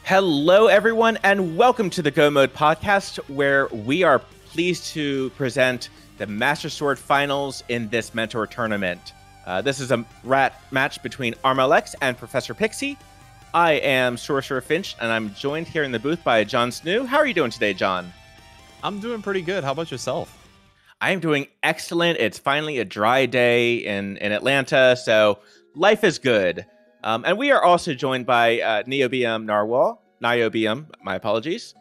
Hello, everyone, and welcome to the Go Mode podcast, where we are pleased to present the Master Sword Finals in this Mentor tournament. This is a match between armlx and ProfessorPixie. I am SorcererFinch, and I'm joined here in the booth by JohnSnuu. How are you doing today, John? I'm doing pretty good. How about yourself? I am doing excellent. It's finally a dry day in Atlanta, so life is good. And we are also joined by Niobium, my apologies,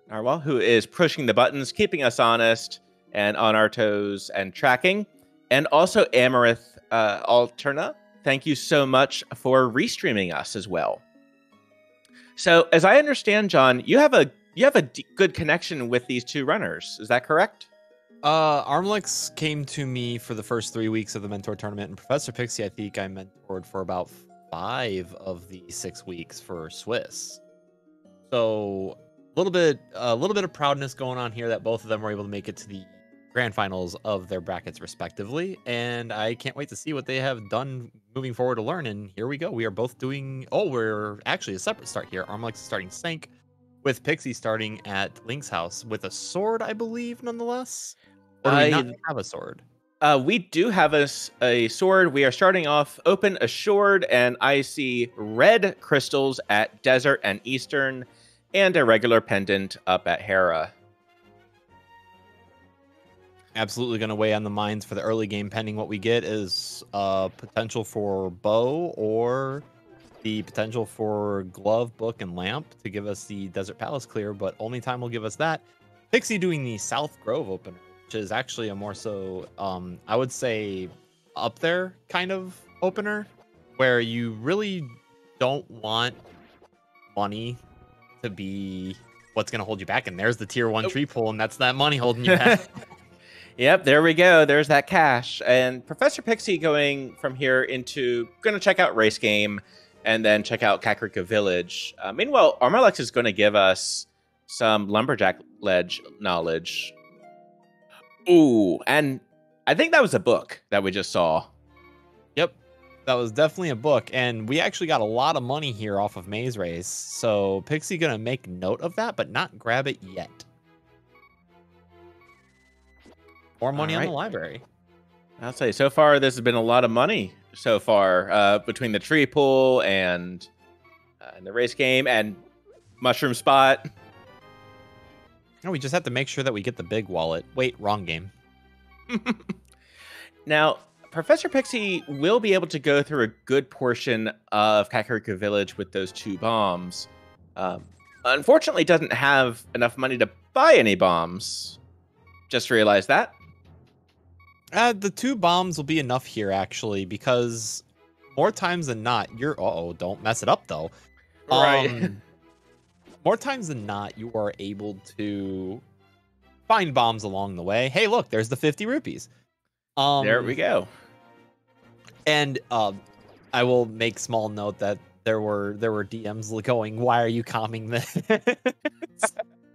Narwhal, who is pushing the buttons, keeping us honest and on our toes and tracking. And also Amarith Alterna, thank you so much for restreaming us as well. So as I understand, John, you have a good connection with these two runners. Is that correct? armlx came to me for the first 3 weeks of the Mentor tournament, and ProfessorPixie, I think I mentored for about 5 of the 6 weeks for Swiss. So a little bit of proudness going on here that both of them were able to make it to the grand finals of their brackets respectively, and I can't wait to see what they have done moving forward to learn. And here we go. We are both doing. Oh, we're actually a separate start here. armlx is starting Sank, with Pixie starting at Link's house with a sword, I believe, nonetheless. Or do we not have a sword? We do have a sword. We are starting off open assured, and I see red crystals at Desert and Eastern, and a regular pendant up at Hera. Absolutely going to weigh on the minds for the early game, pending what we get is potential for bow or the potential for glove, book, and lamp to give us the Desert Palace clear, but only time will give us that. Pixie doing the South Grove opener, which is actually a more so, I would say, up there kind of opener, where you really don't want money to be what's going to hold you back. And there's the tier 1 tree pull, and that's that money holding you back. Yep, there we go. There's that cash. And ProfessorPixie going from here into going to check out Race Game and then check out Kakariko Village. Meanwhile, armlx is going to give us some Lumberjack Ledge knowledge. Ooh, and I think that was a book that we just saw. Yep, that was definitely a book. And we actually got a lot of money here off of Maze Race. So Pixie going to make note of that, but not grab it yet. More money on the library. I'll say, so far, this has been a lot of money so far between the tree pull and the race game and mushroom spot. No, we just have to make sure that we get the big wallet. Wait, wrong game. Now, ProfessorPixie will be able to go through a good portion of Kakariko Village with those 2 bombs. Unfortunately, doesn't have enough money to buy any bombs. Just realized that. The 2 bombs will be enough here, actually, because more times than not, you're... Uh-oh, don't mess it up, though. Right. More times than not, you are able to find bombs along the way. Hey, look, there's the 50 rupees. There we go. And I will make small note that there were DMs going, why are you calming this?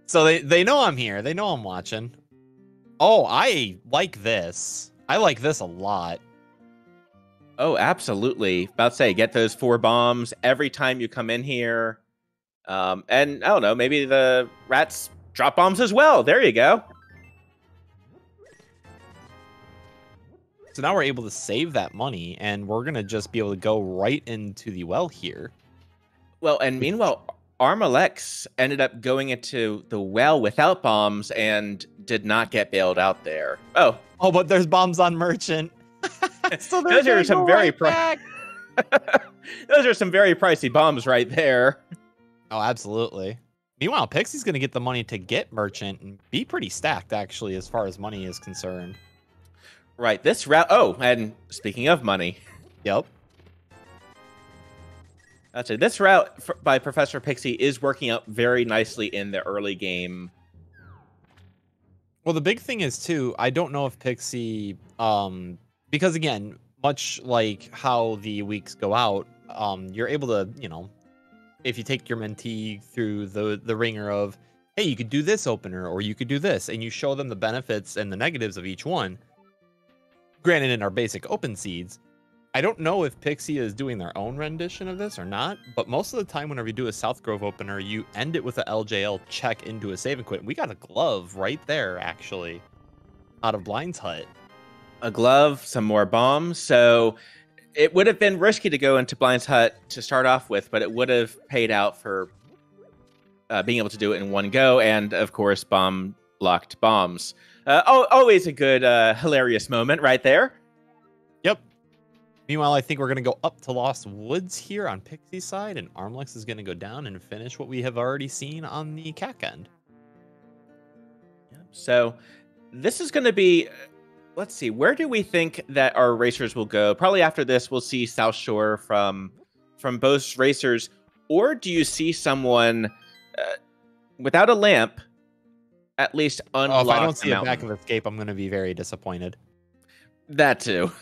So they know I'm here. They know I'm watching. Oh, I like this. I like this a lot. Oh, absolutely. About to say, get those 4 bombs every time you come in here. And I don't know, maybe the rats drop bombs as well. There you go. So now we're able to save that money, and we're going to just be able to go right into the well here. Well, and meanwhile, armlx ended up going into the well without bombs and did not get bailed out there. Oh, but there's bombs on Merchant. So those are some very those are some very pricey bombs right there. Oh, absolutely. Meanwhile, Pixie's going to get the money to get Merchant and be pretty stacked, actually, as far as money is concerned. Right, this route... Oh, and speaking of money... Yep. That's it. This route by ProfessorPixie is working out very nicely in the early game. Well, the big thing is, too, I don't know if Pixie... because, again, much like how the weeks go out, you're able to, if you take your mentee through the ringer of, hey, you could do this opener, or you could do this, and you show them the benefits and the negatives of each one. Granted, in our basic open seeds, I don't know if Pixie is doing their own rendition of this or not, but most of the time whenever you do a South Grove opener, you end it with a LJL check into a save and quit. We got a glove right there, actually, out of Blind's Hut. A glove, some more bombs. So it would have been risky to go into Blind's Hut to start off with, but it would have paid out for being able to do it in one go. And of course, bomb-locked bombs. Always a good, hilarious moment right there. Yep. Meanwhile, I think we're going to go up to Lost Woods here on Pixie's side, and armlx is going to go down and finish what we have already seen on the CAC end. So this is going to be, let's see, where do we think that our racers will go? Probably after this, we'll see South Shore from both racers. Or do you see someone without a lamp at least unlock if I don't see a back of escape, I'm going to be very disappointed. That too.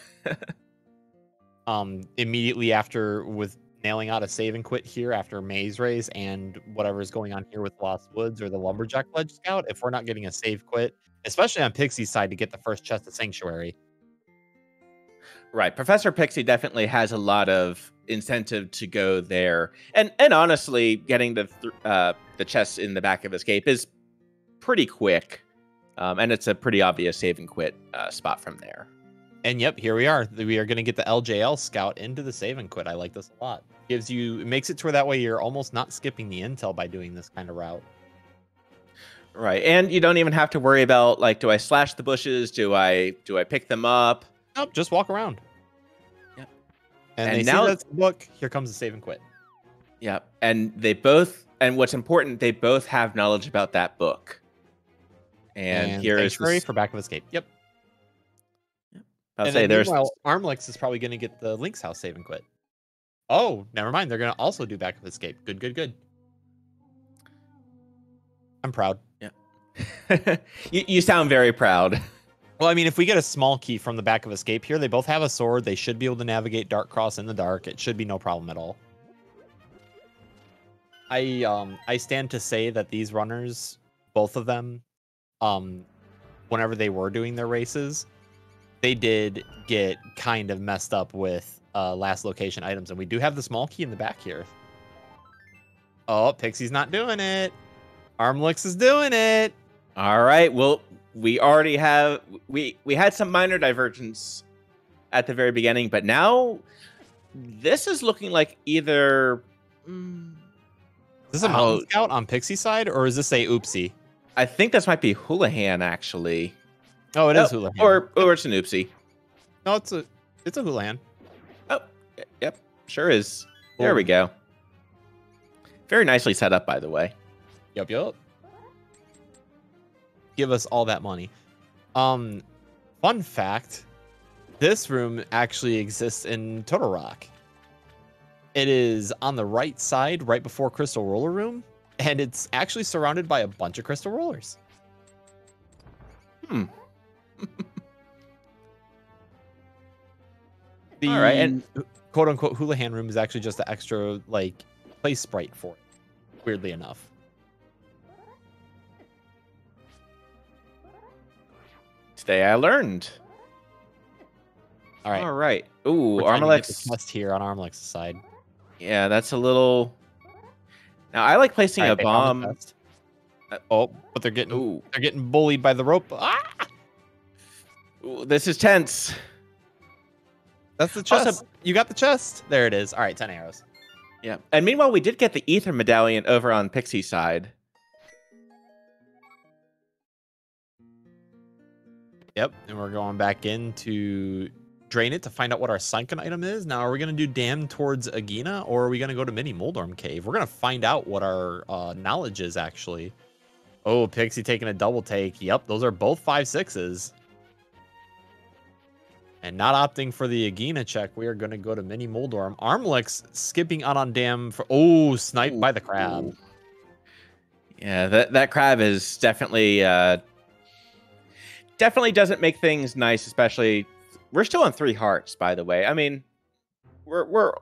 Immediately after with nailing out a save and quit here after Maze Race and whatever's going on here with Lost Woods or the Lumberjack Ledge Scout, if we're not getting a save quit, especially on Pixie's side to get the first chest of Sanctuary. Right. ProfessorPixie definitely has a lot of incentive to go there. And honestly, getting the chest in the back of escape is pretty quick. And it's a pretty obvious save and quit spot from there. And yep, here we are. We are going to get the LJL scout into the save and quit. I like this a lot. It makes it to where that way you're almost not skipping the intel by doing this kind of route. Right. And you don't even have to worry about, like, do I slash the bushes? Do I pick them up? Nope, just walk around. Yep. And now that's the book. Here comes the save and quit. Yep. And what's important, they both have knowledge about that book. And here is for back of escape. Yep. I'll say there's armlx is probably going to get the Link's house save and quit. Oh, never mind. They're going to also do back of escape. Good. I'm proud. Yeah. you sound very proud. Well, I mean, if we get a small key from the back of escape here, they both have a sword. They should be able to navigate Dark Cross in the dark. It should be no problem at all. I stand to say that these runners, both of them, whenever they were doing their races, they did get kind of messed up with last location items, and we do have the small key in the back here. Oh, Pixie's not doing it. armlx is doing it. All right. Well, we already have we had some minor divergence at the very beginning, but now this is looking like either is this a mountain scout on Pixie side, or is this a oopsie? I think this might be Houlihan, actually. Oh, it is Houlihan. Or it's an oopsie. No, it's a Houlihan. Oh, yep, sure is. There we go. Very nicely set up, by the way. Yup. Give us all that money. Fun fact, this room actually exists in Total Rock. It is on the right side, right before Crystal Roller Room, and it's actually surrounded by a bunch of crystal rollers. The all right, and quote-unquote Houlihan room is actually just an extra, like, play sprite for it, weirdly enough. Today I learned. All right. Ooh, armlx test here on armlx's side. Yeah, that's a little. Now I like placing a bomb. But they're getting bullied by the rope. Ah! Ooh, this is tense. That's the chest. Also, you got the chest. There it is. All right, 10 arrows. Yeah. And meanwhile, we did get the ether medallion over on Pixie's side. Yep. And we're going back in to drain it to find out what our sunken item is. Now, are we going to do dam towards Agena, or are we going to go to Mini Moldorm Cave? We're going to find out what our knowledge is, actually. Oh, Pixie taking a double take. Yep, those are both 5/6s. And not opting for the Agena check, we are going to go to Mini Moldorm. armlx skipping out on dam for... Oh, sniped by the crab. Yeah, that crab is definitely... definitely doesn't make things nice, especially... We're still on 3 hearts, by the way. I mean, we're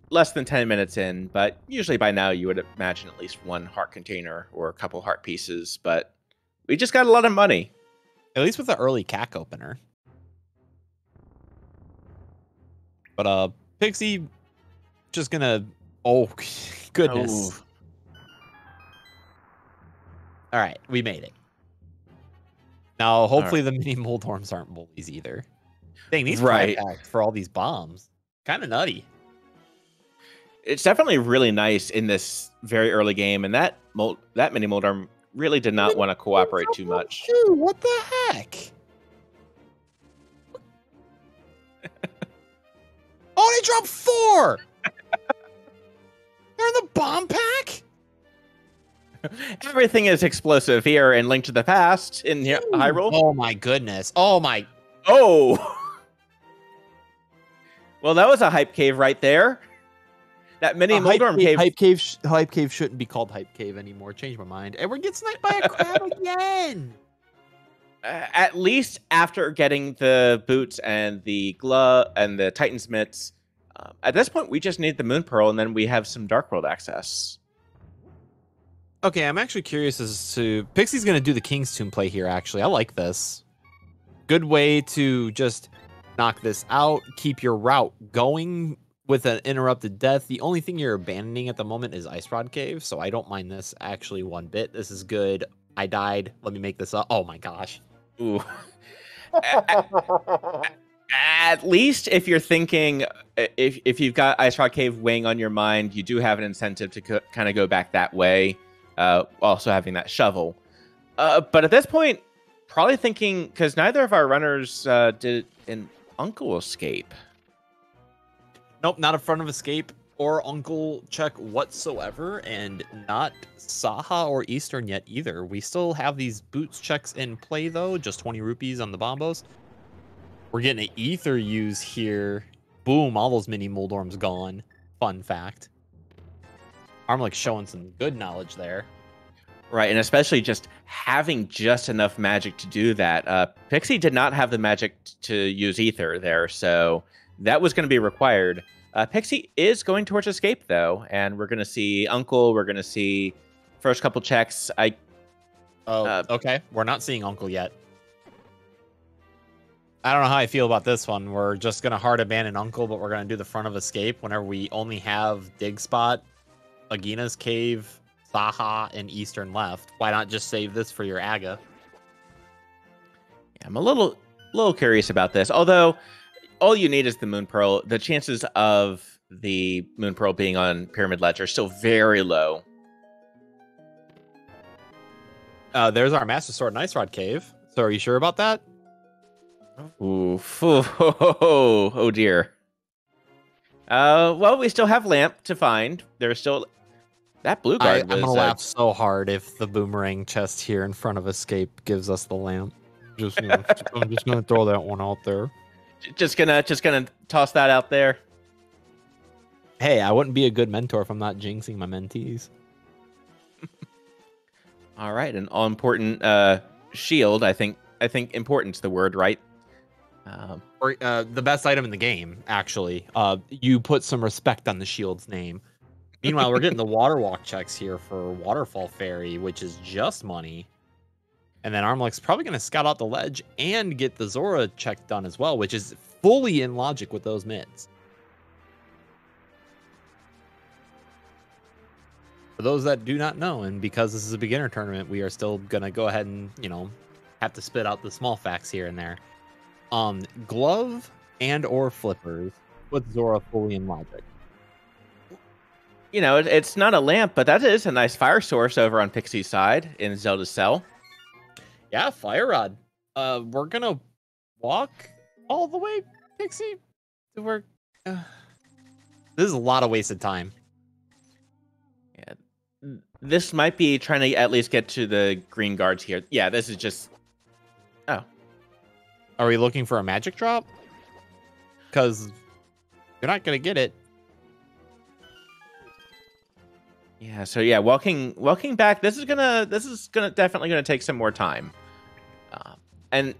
less than 10 minutes in, but usually by now you would imagine at least 1 heart container or a couple heart pieces, but we just got a lot of money. At least with the early CAC opener. But Pixie just gonna. Oh goodness! Oh. All right, we made it. Now, hopefully the mini Moldorms aren't bullies either. Dang, these Right. packs for all these bombs, kind of nutty. It's definitely really nice in this very early game, and that mini Moldorm really did not want to cooperate too much. Dude, what the heck? Oh, they dropped 4! They're in the bomb pack? Everything is explosive here in Link to the Past in Hyrule. Oh my goodness. Oh my. Oh! Well, that was a hype cave right there. That mini Moldorm cave. Hype cave shouldn't be called hype cave anymore. Change my mind. And we're getting sniped by a crab again. At least after getting the boots and the glove and the Titan's mitts, at this point we just need the Moon Pearl, and then we have some Dark World access. Okay, I'm actually curious as to Pixie's going to do the King's Tomb play here. Actually, I like this. Good way to just knock this out, keep your route going with an interrupted death. The only thing you're abandoning at the moment is Ice Rod Cave, so I don't mind this actually one bit. This is good. I died. Let me make this up. Oh my gosh. Ooh. At least if you're thinking, if you've got Ice Rod Cave weighing on your mind, you do have an incentive to kind of go back that way, also having that shovel. But at this point, probably thinking, because neither of our runners did an Uncle escape. Nope, not a front of escape or Uncle check whatsoever, and not Saha or Eastern yet either. We still have these boots checks in play though, just 20 rupees on the bombos. We're getting an ether use here. Boom, all those mini Moldorms gone. Fun fact. Armlx showing some good knowledge there. Right, and especially just having just enough magic to do that. Pixie did not have the magic to use ether there, so that was going to be required. Pixie is going towards escape, though, and we're going to see Uncle. We're going to see first couple checks. Okay. We're not seeing Uncle yet. I don't know how I feel about this one. We're just going to hard abandon Uncle, but we're going to do the front of escape whenever we only have Dig Spot, Agina's Cave, Saha, and Eastern left. Why not just save this for your Aga? Yeah, I'm a little curious about this, although all you need is the Moon Pearl. The chances of the Moon Pearl being on Pyramid Ledge are still very low. There's our Master Sword and Ice Rod Cave. So are you sure about that? Ooh, oh dear. Well, we still have Lamp to find. There's still that blue guard. I'm gonna laugh so hard if the boomerang chest here in front of escape gives us the lamp. I'm just gonna throw that one out there. Just gonna toss that out there. Hey, I wouldn't be a good mentor if I'm not jinxing my mentees. All right, an all important shield. I think important's the word, right? Or the best item in the game, actually. You put some respect on the shield's name. Meanwhile, we're getting the water walk checks here for Waterfall Fairy, which is just money. And then Armlx probably going to scout out the ledge and get the Zora check done as well, which is fully in logic with those mids. For those that do not know, and because this is a beginner tournament, we are still going to go ahead and, have to spit out the small facts here and there. Glove and or flippers with Zora fully in logic. It's not a lamp, but that is a nice fire source over on Pixie's side in Zelda's Cell. Yeah, Fire Rod. We're gonna walk all the way, Pixie. This is a lot of wasted time. Yeah, this might be trying to at least get to the green guards here. Yeah, this is just. Oh, are we looking for a magic drop? Because you're not gonna get it. Yeah, so yeah, walking back. This is definitely gonna take some more time. And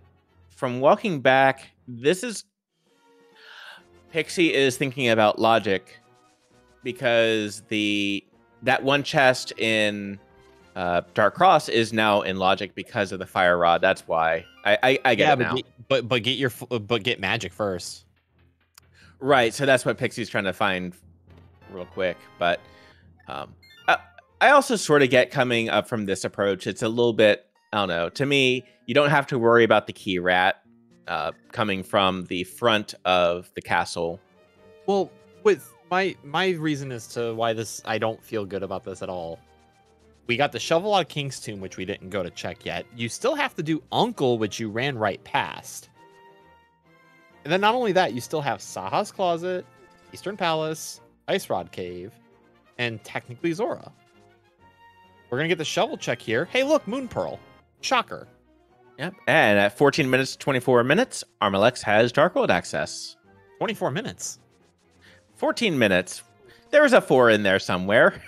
from walking back, Pixie is thinking about logic, because that one chest in Dark Cross is now in logic because of the fire rod. That's why I get it now. But get magic first. Right, so that's what Pixie's trying to find real quick. But I, I also sort of get coming up from this approach. It's a little bit, I don't know. To me, you don't have to worry about the key rat coming from the front of the castle. Well, with my reason as to why this I don't feel good about this at all. We got the shovel out of King's Tomb, which we didn't go to check yet. You still have to do Uncle, which you ran right past. And then not only that, you still have Saha's Closet, Eastern Palace, Ice Rod Cave, and technically Zora. We're going to get the shovel check here. Hey, look, Moon Pearl. Shocker. Yep. And at 14 minutes, 24 minutes, armlx has Dark World access. 24 minutes. 14 minutes. There was a 4 in there somewhere.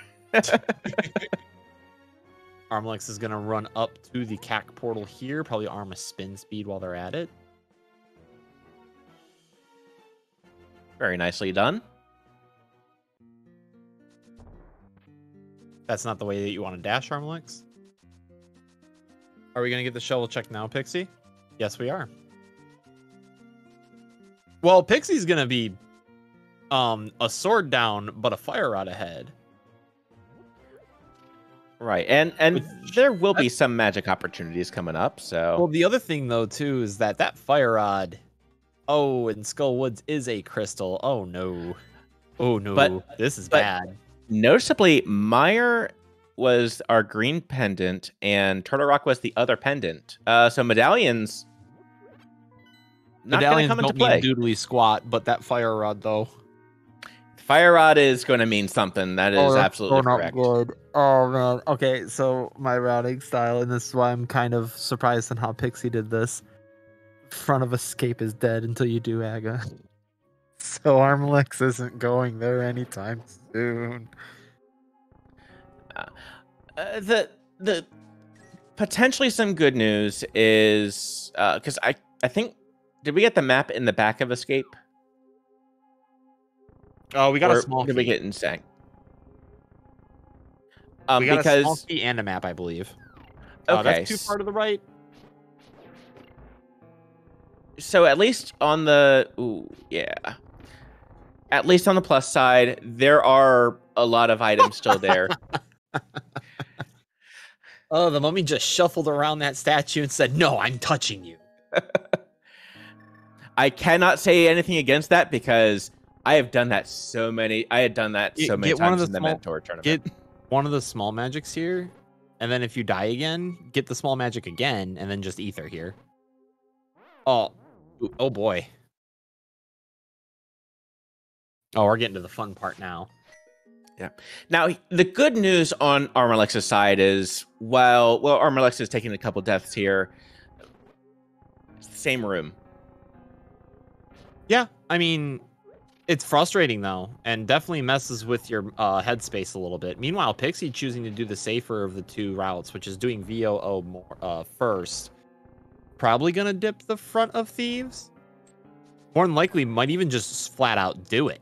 armlx is going to run up to the CAC portal here. Probably arm a spin speed while they're at it. Very nicely done. That's not the way that you want to dash, armlx. Are we going to get the shovel check now, Pixie? Yes, we are. Well, Pixie's going to be a sword down, but a fire rod ahead. Right, and there will be some magic opportunities coming up, so... Well, the other thing, though, too, is that fire rod... Oh, and Skull Woods is a crystal. Oh, no. Oh, no. This is bad. Noticeably, Meyer was our green pendant, and Turtle Rock was the other pendant. So medallions not going to come into play. Doodly squat, but that fire rod, though. Fire rod is going to mean something. That is absolutely correct. Good. Oh, man. Okay, so my routing style, and this is why I'm kind of surprised on how Pixie did this. Front of escape is dead until you do Aga. So armlx isn't going there anytime soon. The potentially some good news is because I think, did we get the map in the back of escape? Oh, we got a small key. Did we get insane? We got a small key and a map, I believe. Okay, that's too far to the right. So at least on the at least on the plus side, there are a lot of items still there. Oh, the mummy just shuffled around that statue and said, "No, I'm touching you." I cannot say anything against that because I have done that so many. I had done that so many times in the mentor tournament. Get one of the small magics here, and then if you die again, get the small magic again, and then just ether here. Oh boy. Oh, we're getting to the fun part now. Yeah. Now, the good news on armlx's side is, well, armlx is taking a couple deaths here. Same room. Yeah, I mean, it's frustrating, though, and definitely messes with your headspace a little bit. Meanwhile, Pixie choosing to do the safer of the two routes, which is doing VOO more, first. Probably going to dip the front of Thieves. More than likely, might even just flat out do it.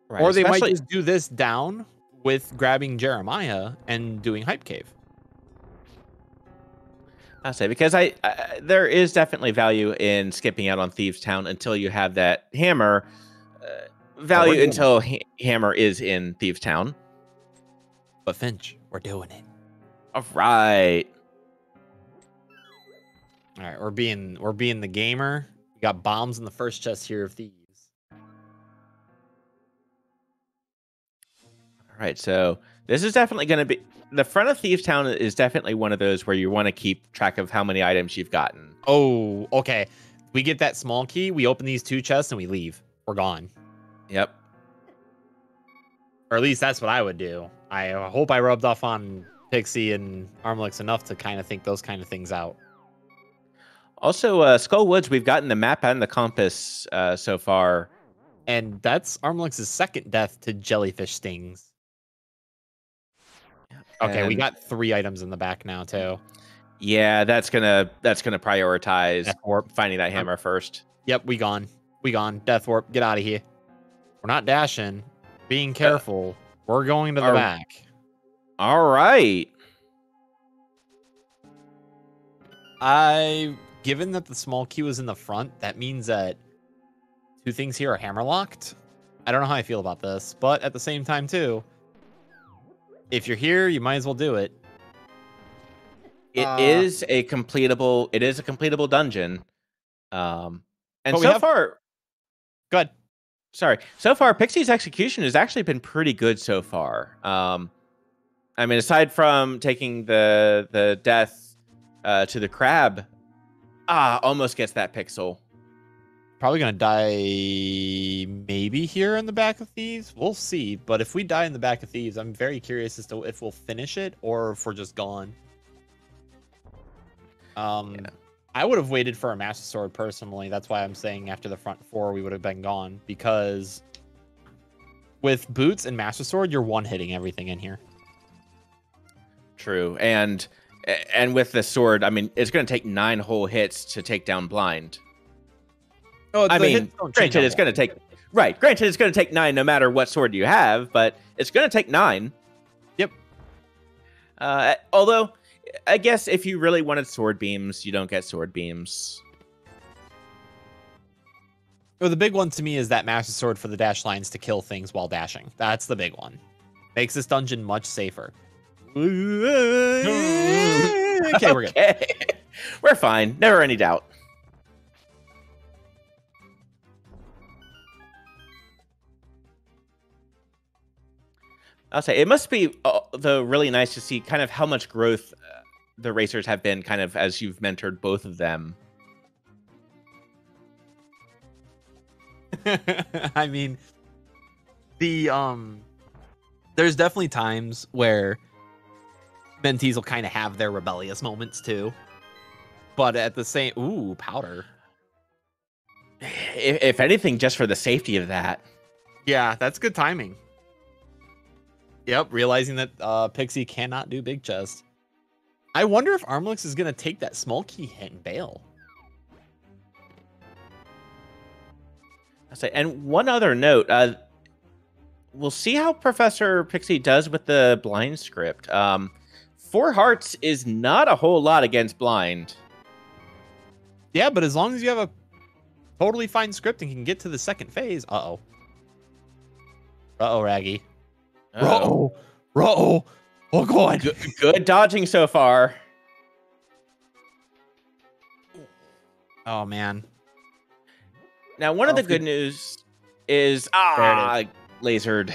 Right, or they might just do this down with grabbing Jeremiah and doing Hype Cave. I'll say, because there is definitely value in skipping out on Thieves Town until you have that hammer. Value until hammer is in Thieves Town. But Finch, we're doing it. All right. All right, we're being the gamer. We got bombs in the first chest here of Thieves. All right, so this is definitely going to be... The front of Thieves Town is definitely one of those where you want to keep track of how many items you've gotten. Oh, okay. We get that small key, we open these two chests, and we leave. We're gone. Yep. Or at least that's what I would do. I hope I rubbed off on Pixie and armlx enough to kind of think those kind of things out. Also, Skull Woods, we've gotten the map and the compass so far. And that's armlx's second death to jellyfish stings. Okay, and we got 3 items in the back now, too. Yeah, that's gonna prioritize finding that hammer first. Yep, we gone. Death Warp, get out of here. We're not dashing. Being careful. We're going to the back. All right. Given that the small key was in the front, that means that two things here are hammerlocked. I don't know how I feel about this, but at the same time too, if you're here, you might as well do it. It is a completable. It is a completable dungeon. And far, good. Sorry. So far, Pixie's execution has actually been pretty good so far. I mean, aside from taking the death to the crab, almost gets that pixel. Probably gonna die maybe here in the back of Thieves. We'll see. But if we die in the back of Thieves, I'm very curious as to if we'll finish it or if we're just gone. Yeah. I would have waited for a Master Sword personally. That's why I'm saying after the front four we would have been gone, because with Boots and Master Sword, you're one-hitting everything in here. True, and with the sword, I mean, it's going to take 9 whole hits to take down Blind. Oh, I mean, granted, it's going to take Granted, it's going to take 9 no matter what sword you have, but it's going to take 9. Yep. Although, I guess if you really wanted sword beams, you don't get sword beams. Well, the big one to me is that Master Sword for the dash lines to kill things while dashing. That's the big one. Makes this dungeon much safer. Okay, we're good. We're fine. Never any doubt. I'll say it must be though really nice to see kind of how much growth the racers have been kind of as you've mentored both of them. I mean, there's definitely times where mentees will kind of have their rebellious moments too, but at the same, powder. If anything, just for the safety of that. Yeah, that's good timing. Yep, realizing that Pixie cannot do big chest. I wonder if armlx is gonna take that small key hit and bail. And one other note, we'll see how ProfessorPixie does with the blind script. 4 hearts is not a whole lot against blind. Yeah, but as long as you have a totally fine script and can get to the second phase. Uh-oh. Uh-oh, Raggy. Uh-oh. Uh-oh. Oh, God. Good dodging so far. Oh, man. Now, one of the good news is lasered.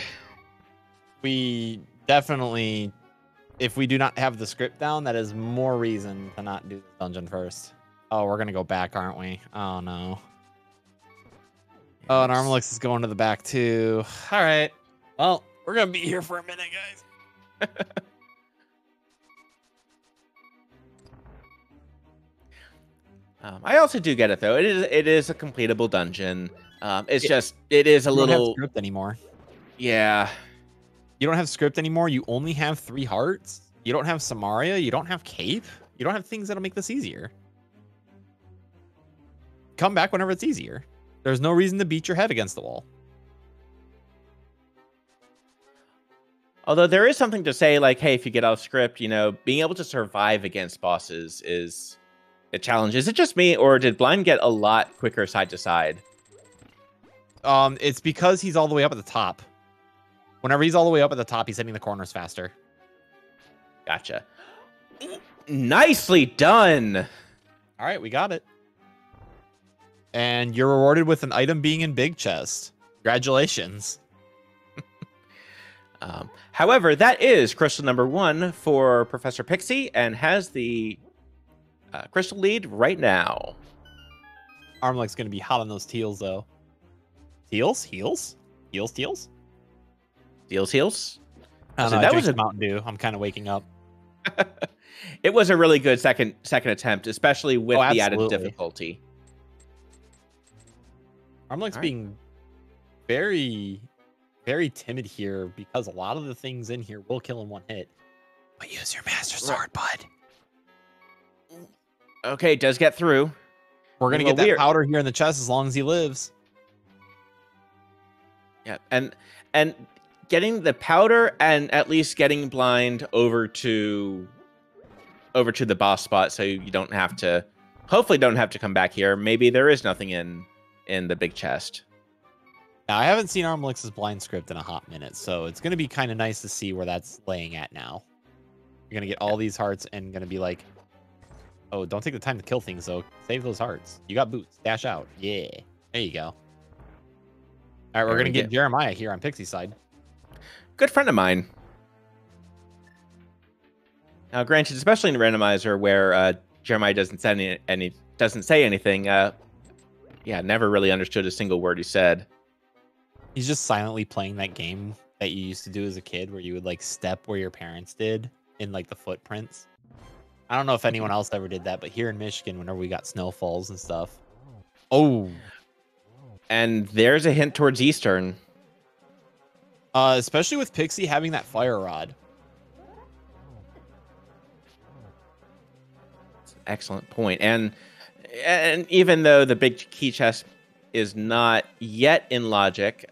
We definitely, if we do not have the script down, that is more reason to not do the dungeon first. Oh, we're gonna go back, aren't we? Oh no. Oh, and armlx is going to the back too. All right. Well, we're gonna be here for a minute, guys. I also do get it though. It is a completable dungeon. It's just it is a little. You don't have script anymore. Yeah. You don't have script anymore. You only have 3 hearts. You don't have Samaria. You don't have Cape. You don't have things that'll make this easier. Come back whenever it's easier. There's no reason to beat your head against the wall. Although there is something to say, like, hey, if you get off script, you know, being able to survive against bosses is a challenge. Is it just me, or did Blind get a lot quicker side to side? It's because he's all the way up at the top. Whenever he's all the way up at the top, he's hitting the corners faster. Gotcha. Nicely done. All right, we got it. And you're rewarded with an item being in big chest. Congratulations. However, that is crystal number 1 for ProfessorPixie and has the crystal lead right now. armlx going to be hot on those teals, though. Teals? Heels? Heels, teals? Heels. I don't know, that was a Mountain Dew. I'm kind of waking up. It was a really good second attempt, especially with the added difficulty. armlx being very, very timid here because a lot of the things in here will kill in one hit. But use your Master Sword, bud. Okay, it does get through. We're going to get that powder here in the chest as long as he lives. Yeah, and getting the powder and at least getting Blind over to the boss spot, so you don't have to, hopefully don't have to come back here. Maybe there is nothing in the big chest. Now, I haven't seen armlx's blind script in a hot minute, so it's going to be kind of nice to see where that's laying at now. You're going to get all these hearts and going to be like, oh, don't take the time to kill things, though. Save those hearts. You got boots. Dash out. Yeah. There you go. All right, we're going to get Jeremiah here on Pixie's side. Good friend of mine. Now, granted, especially in the randomizer where Jeremiah doesn't say anything. Yeah, never really understood a single word he said. He's just silently playing that game that you used to do as a kid where you would like step where your parents did in like the footprints. I don't know if anyone else ever did that, but here in Michigan, whenever we got snowfalls and stuff. Oh. And there's a hint towards Eastern. Especially with Pixie having that fire rod. Excellent point. And even though the big key chest is not yet in logic,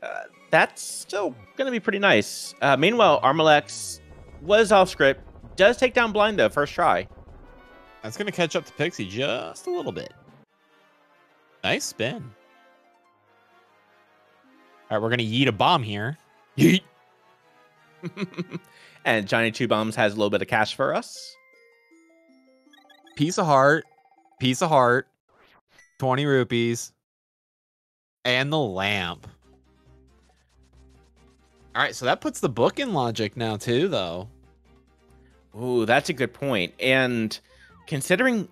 that's still going to be pretty nice. Meanwhile, armlx was off script. Does take down blind, though, first try. That's going to catch up to Pixie just a little bit. Nice spin. All right, we're going to yeet a bomb here. Yeet. And Johnny Two Bombs has a little bit of cash for us. Piece of heart. 20 rupees. And the lamp. All right, so that puts the book in logic now, too, though. Ooh, that's a good point. And considering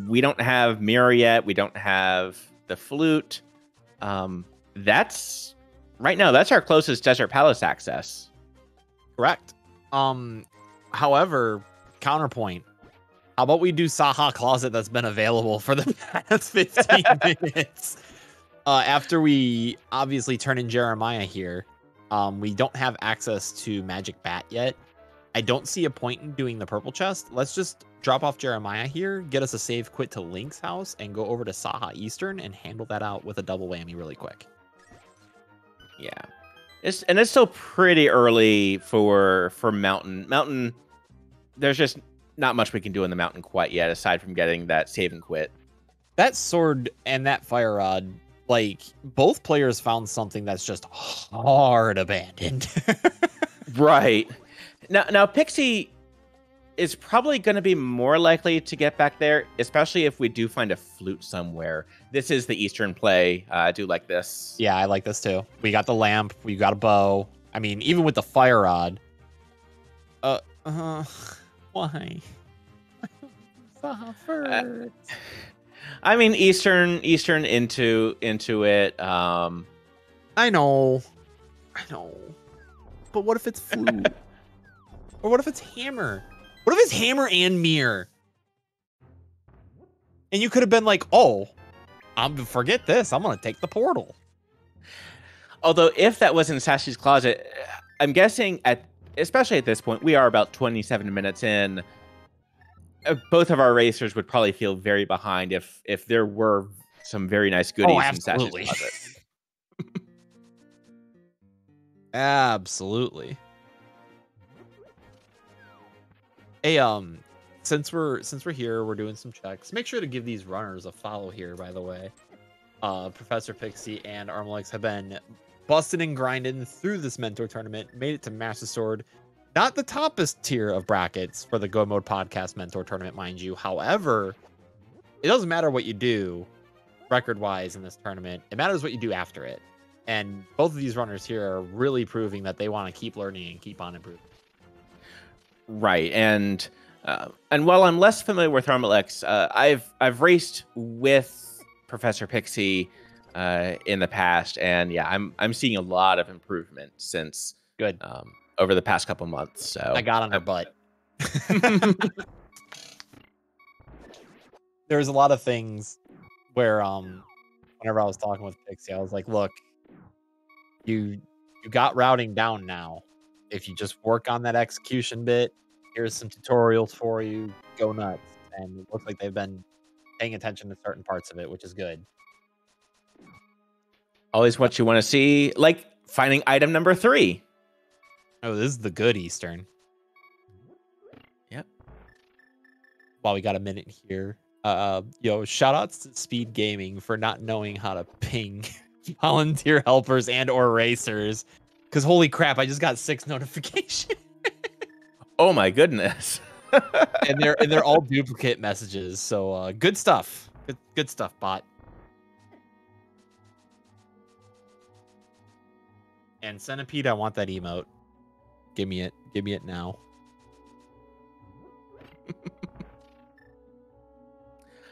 we don't have mirror yet, we don't have the flute, that's right now, that's our closest Desert Palace access. Correct. However, counterpoint. How about we do Saha Closet that's been available for the past 15 minutes? After we obviously turn in Jeremiah here, we don't have access to Magic Bat yet. I don't see a point in doing the purple chest. Let's just drop off Jeremiah here, get us a save quit to Link's house, and go over to Saha Eastern and handle that out with a double whammy really quick. Yeah. It's still pretty early for Mountain. Mountain, there's just not much we can do in the Mountain quite yet, aside from getting that save and quit. That sword and that fire rod, like, both players found something that's just hard abandoned. Right. Now, Pixie is probably going to be more likely to get back there, especially if we do find a flute somewhere. This is the Eastern play. I do like this. Yeah, I like this too. We got the lamp. We got a bow. I mean, even with the fire rod. Why? I mean, Eastern into it. I know. But what if it's flute? Or what if it's hammer? What if it's hammer and mirror? And you could have been like, oh, forget this. I'm going to take the portal. Although, if that was in Sashi's closet, I'm guessing, especially at this point, we are about 27 minutes in. Both of our racers would probably feel very behind if there were some very nice goodies in Sashi's closet. Absolutely. Hey, since we're here, we're doing some checks. Make sure to give these runners a follow here, by the way. ProfessorPixie and armlx have been busting and grinding through this mentor tournament, made it to Master Sword. Not the toppest tier of brackets for the Go Mode Podcast Mentor Tournament, mind you. However, it doesn't matter what you do record-wise in this tournament. It matters what you do after it. And both of these runners here are really proving that they want to keep learning and keep on improving. Right, and while I'm less familiar with armlx, I've raced with ProfessorPixie in the past, and yeah, I'm seeing a lot of improvement since good over the past couple months. So I got on her butt. There's a lot of things where whenever I was talking with Pixie, I was like, look, you got routing down now. If you just work on that execution bit, here's some tutorials for you. Go nuts. And it looks like they've been paying attention to certain parts of it, which is good. Always what you want to see, like finding item number 3. Oh, this is the good Eastern. Yep. While we got a minute here, shout outs to Speed Gaming for not knowing how to ping volunteer helpers and or racers. Because holy crap, I just got 6 notifications. Oh my goodness. and they're all duplicate messages. So good stuff. Good stuff, bot. And Centipede, I want that emote. Give me it. Give me it now.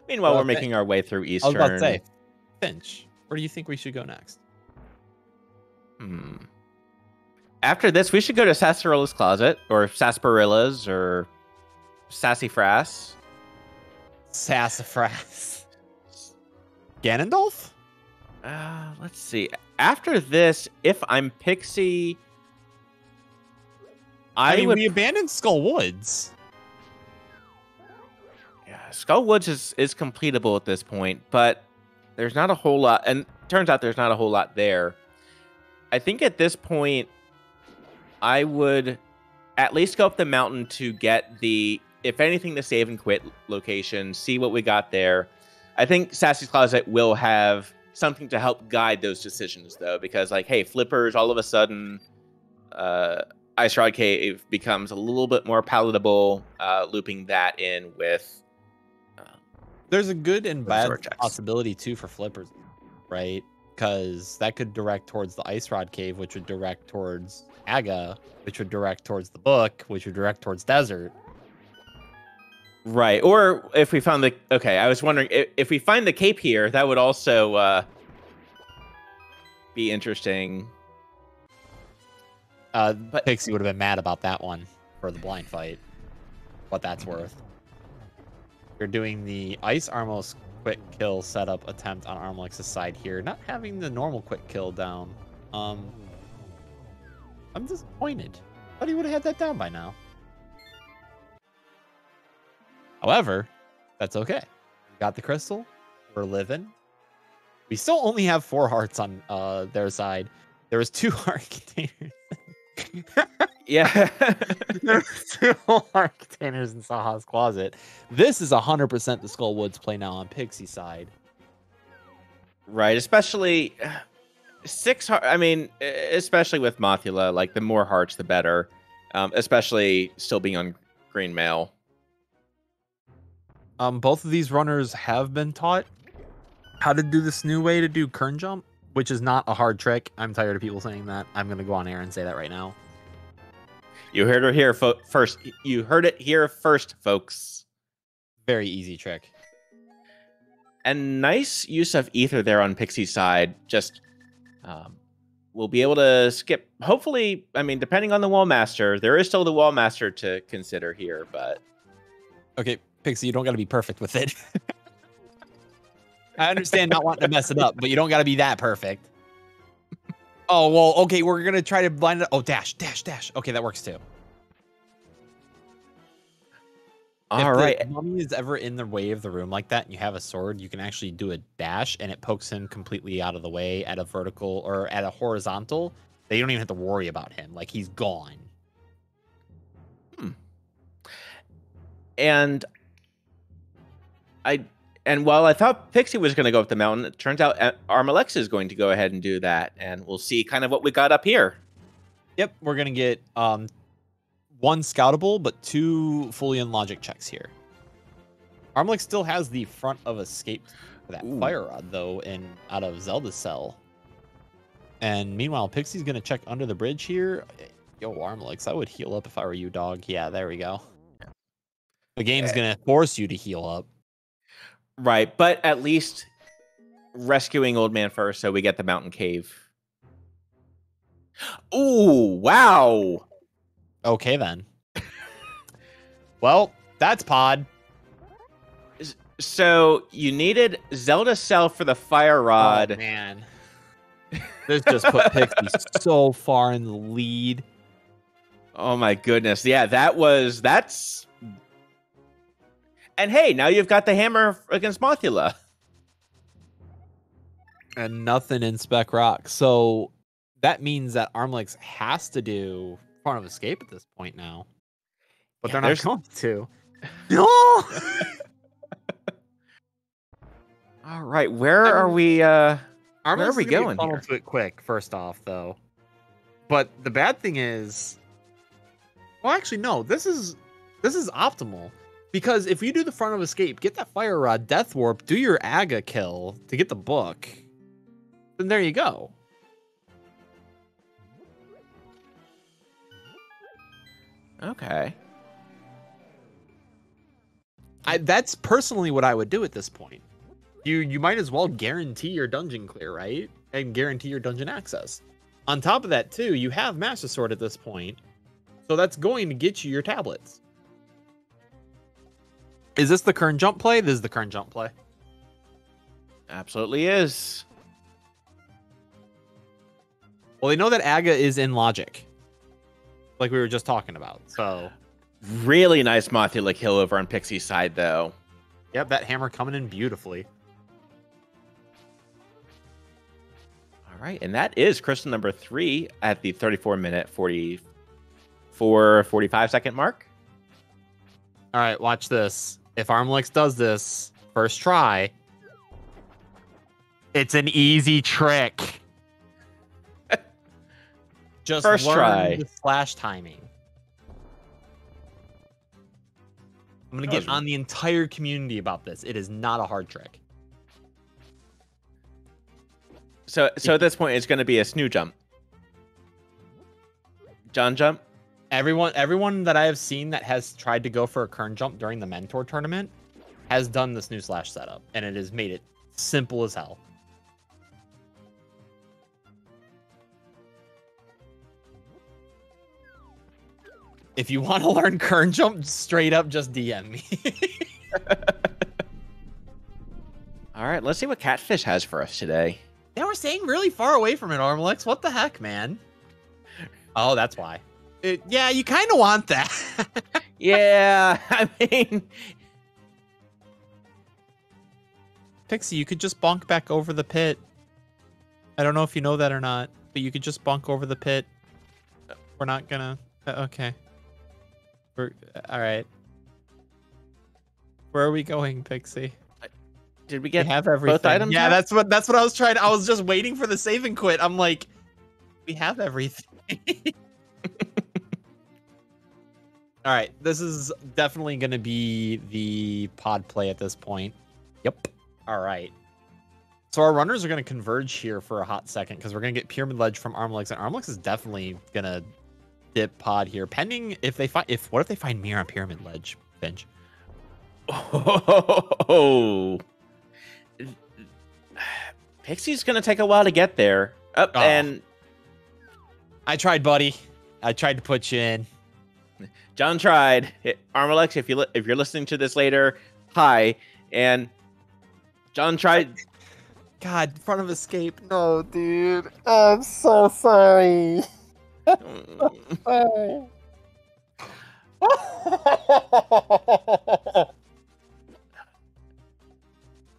Meanwhile, we're making our way through Eastern. I was about to say, Finch, where do you think we should go next? After this, we should go to Sassarilla's Closet, or Sassarilla's, or Sassafras. Sassafras. Ganondorf? Let's see. After this, if I'm Pixie, I mean, we abandoned Skull Woods. Yeah, Skull Woods is completable at this point, but there's not a whole lot, and it turns out there's not a whole lot there. I think at this point, I would at least go up the mountain to get the, if anything, the save and quit location, see what we got there. I think Sassy's Closet will have something to help guide those decisions, though, because, like, hey, Flippers, all of a sudden, Ice Rod Cave becomes a little bit more palatable, looping that in with... There's a good and bad possibility, too, for Flippers, right? Because that could direct towards the Ice Rod Cave, which would direct towards Aga, which would direct towards the book, which would direct towards Desert. Right. Or if we found the... Okay, I was wondering, if we find the cape here, that would also be interesting. But Pixie would have been mad about that one for the blind fight. What that's worth. You're doing the Ice Armos quick kill setup attempt on Armlex's side here. Not having the normal quick kill down. I'm disappointed. Thought he would have had that down by now. However, that's okay. We got the crystal. We're living. We still only have 4 hearts on their side. There was 2 heart containers. Yeah. There's 2 heart containers in Saha's closet. This is 100% the Skull Woods play now on Pixie side. Right, especially 6 heart. I mean, especially with Mothula, like the more hearts, the better. Especially still being on green mail. Both of these runners have been taught how to do this new way to do Kern Jump, which is not a hard trick. I'm tired of people saying that. I'm going to go on air and say that right now. You heard it here first. You heard it here first, folks. Very easy trick. And nice use of Ether there on Pixie's side. Just, we'll be able to skip. Hopefully, I mean, depending on the Wall Master, there is still the Wall Master to consider here, but... Okay, Pixie, you don't got to be perfect with it. I understand not wanting to mess it up, but you don't got to be that perfect. Oh, well, okay, we're going to try to blind it. Oh, dash, dash, dash. Okay, that works too. All right. If the mummy is ever in the way of the room like that and you have a sword, you can actually do a dash and it pokes him completely out of the way at a vertical or at a horizontal. They don't even have to worry about him. Like, he's gone. And while I thought Pixie was going to go up the mountain, it turns out armlx is going to go ahead and do that, and we'll see kind of what we got up here. Yep, we're going to get 1 scoutable, but 2 fully unlogic checks here. Armlx still has the front of escape for that fire rod, though, and out of Zelda's cell. And meanwhile, Pixie's going to check under the bridge here. Yo, Armlx, I would heal up if I were you, dog. Yeah, there we go. The game's going to force you to heal up. Right, but at least rescuing Old Man first so we get the mountain cave. Ooh, wow. Okay, then. Well, that's Pod. So you needed Zelda Cell for the fire rod. Oh, man. This just put Pixie so far in the lead. Oh, my goodness. Yeah, that's... And hey, now you've got the hammer against Mothula. And nothing in Spec Rock. So that means that Armlx has to do front of escape at this point now. But they're not going to. No! All right, where are we? Armlx are we is gonna going get funneled to it quick, first off, though. But the bad thing is, well, actually, no. This is optimal because if you do the front of escape, get that fire rod, death warp, do your Aga kill to get the book, then there you go. Okay. That's personally what I would do at this point. You might as well guarantee your dungeon clear, right? And guarantee your dungeon access. On top of that, too, you have Master Sword at this point, so that's going to get you your tablets. Is this the current jump play? This is the current jump play. Absolutely is. Well, they know that Aga is in logic, like we were just talking about. So, really nice Mothula kill over on Pixie's side, though. Yep, that hammer coming in beautifully. All right, and that is crystal number 3 at the 34-minute, 45-second mark. All right, watch this. If armlx does this first try, it's an easy trick. Just first learn try. the slash timing. I'm going to get on the entire community about this. It is not a hard trick. So at this point, it's going to be a Snuu jump. John jump? Everyone that I have seen that has tried to go for a kern jump during the mentor tournament has done the Snuu slash setup, and it has made it simple as hell. If you want to learn kern jump, straight up just DM me. All right, let's see what Catfish has for us today. Yeah, we're staying really far away from it, armlx. What the heck, man? Oh, that's why. Yeah, you kind of want that. Yeah, I mean... Pixie, you could just bonk back over the pit. I don't know if you know that or not, but you could just bonk over the pit. We're not gonna... okay. All right. Where are we going, Pixie? Did we get have everything? both items? Yeah, now? that's what I was trying. I was just waiting for the save and quit. I'm like, we have everything. All right, this is definitely going to be the pod play at this point. Yep. All right. So our runners are going to converge here for a hot second because we're going to get Pyramid Ledge from armlx, and armlx is definitely going to dip pod here, pending if they find what if they find Mir on Pyramid Ledge, Finch? Oh, Pixie's gonna take a while to get there. And I tried, buddy. I tried to put you in. John tried. armlx, if you're listening to this later, hi. And John tried. God, front of escape. No, dude. I'm so sorry.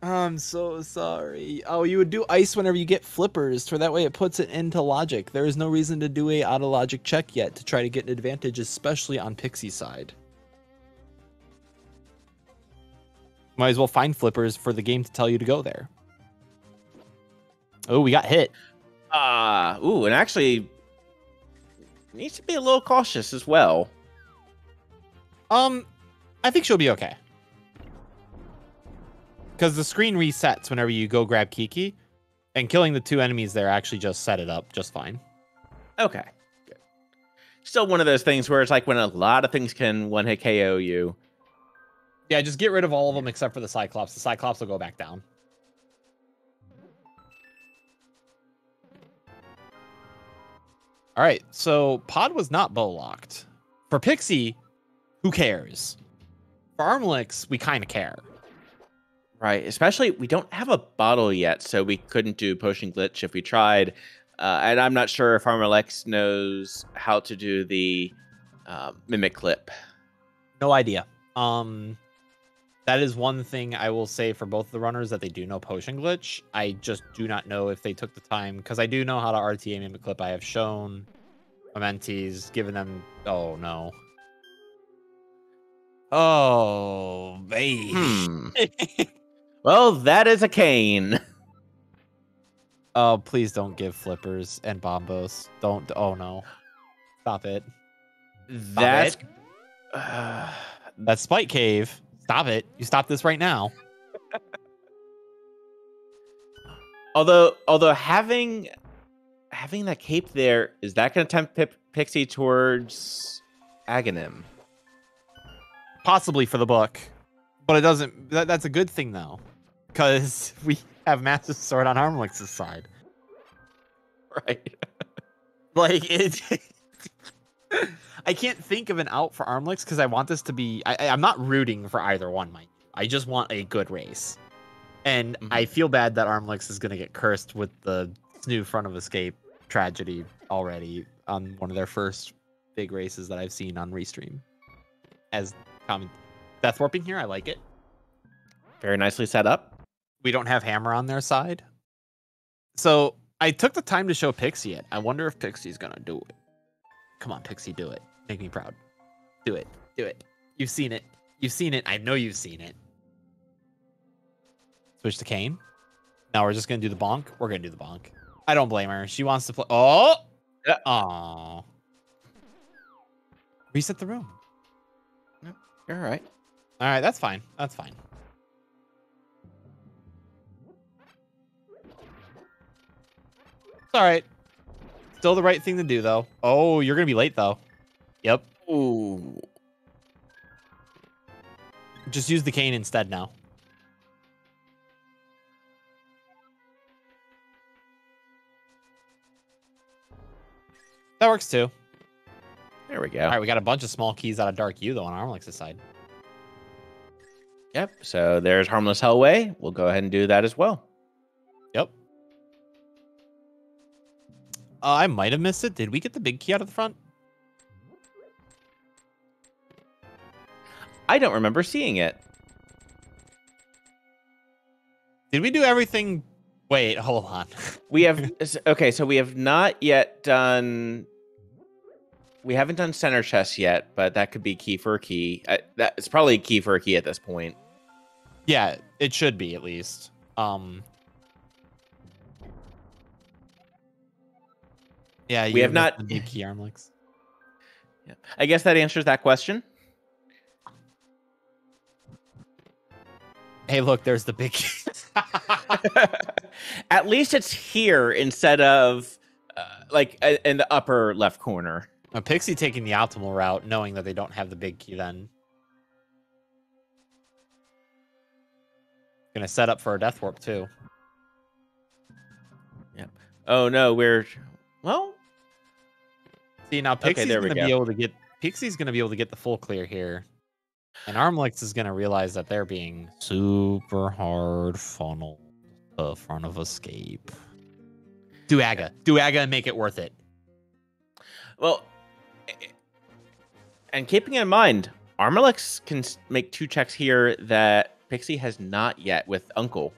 I'm so sorry. Oh, you would do ice whenever you get flippers, for that way it puts it into logic. There is no reason to do a auto logic check yet to try to get an advantage, especially on Pixie's side. Might as well find flippers for the game to tell you to go there. Oh, we got hit. Ooh, and actually needs to be a little cautious as well. I think she'll be okay. Because the screen resets whenever you go grab Kiki, and killing the 2 enemies there actually just set it up just fine. Okay, good. Still one of those things where it's like when a lot of things can one-hit KO you. Yeah, just get rid of all of them except for the Cyclops. The Cyclops will go back down. All right, so Pod was not bow locked. For Pixie, who cares? For armlx, we kind of care. Right, especially we don't have a bottle yet, so we couldn't do potion glitch if we tried. And I'm not sure if armlx knows how to do the mimic clip. No idea. That is one thing I will say for both the runners, that they do know potion glitch. I just do not know if they took the time, because I do know how to RTA mimic clip. I have shown my mentees, given them... Oh, no. Oh, baby. Well, that is a cane. Oh, please don't give flippers and bombos. Don't. Oh no. Stop it. That's That's Spite Cave. Stop it. You stop this right now. although having that cape there, is that going to tempt Pixie towards Aghanim? Possibly for the book, but it doesn't. That's a good thing though, because we have Massive Sword on Armlix's side. Right. Like it. I can't think of an out for Armlix because I want this to be. I'm not rooting for either one, mind you. I just want a good race, and I feel bad that Armlix is going to get cursed with the Snuu front of escape tragedy already on one of their first big races that I've seen on Restream. As common death warping here, I like it. Very nicely set up. We don't have Hammer on their side, so I took the time to show Pixie it. I wonder if Pixie's gonna do it. Come on, Pixie, do it. Make me proud. Do it. Do it. You've seen it. You've seen it. I know you've seen it. Switch to Kane. Now we're just gonna do the bonk. We're gonna do the bonk. I don't blame her. She wants to play. Oh. Aww. Reset the room. You're all right. All right, that's fine. That's fine. It's all right. Still the right thing to do, though. Oh, you're going to be late, though. Yep. Ooh. Just use the cane instead now. That works, too. There we go. All right, we got a bunch of small keys out of Dark U, though, on Armlix's side. Yep. So there's Harmless Hellway. We'll go ahead and do that as well. Yep. I might have missed it. Did we get the big key out of the front? I don't remember seeing it. Did we do everything? Wait, hold on. We have... Okay, so we have not yet done... We haven't done center chest yet, but that could be key for a key. It's probably key for a key at this point. Yeah, it should be at least. Yeah, we have not the big key Armlix. Yeah. I guess that answers that question. Hey, look, there's the big key. At least it's here instead of like in the upper left corner. A Pixie taking the optimal route, knowing that they don't have the big key then. Gonna set up for a death warp too. Yep. Oh no, we're well. See now, Pixie's okay, gonna be able to get the full clear here, and Armlix is gonna realize that they're being super hard funneled to front of escape. Do Aga, and make it worth it. Well, and keeping in mind, Armlix can make 2 checks here that Pixie has not yet with Uncle.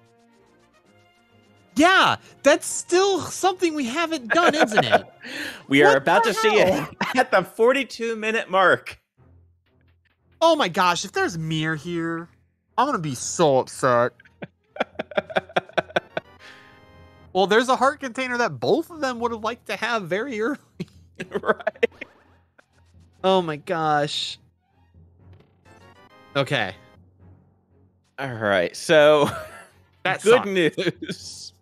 Yeah, that's still something we haven't done, isn't it? We are about to see it at the 42-minute mark. Oh my gosh, if there's Mir here, I'm going to be so upset. Well, there's a heart container that both of them would have liked to have very early. Right. Oh my gosh. Okay. All right, so That good sucks. news.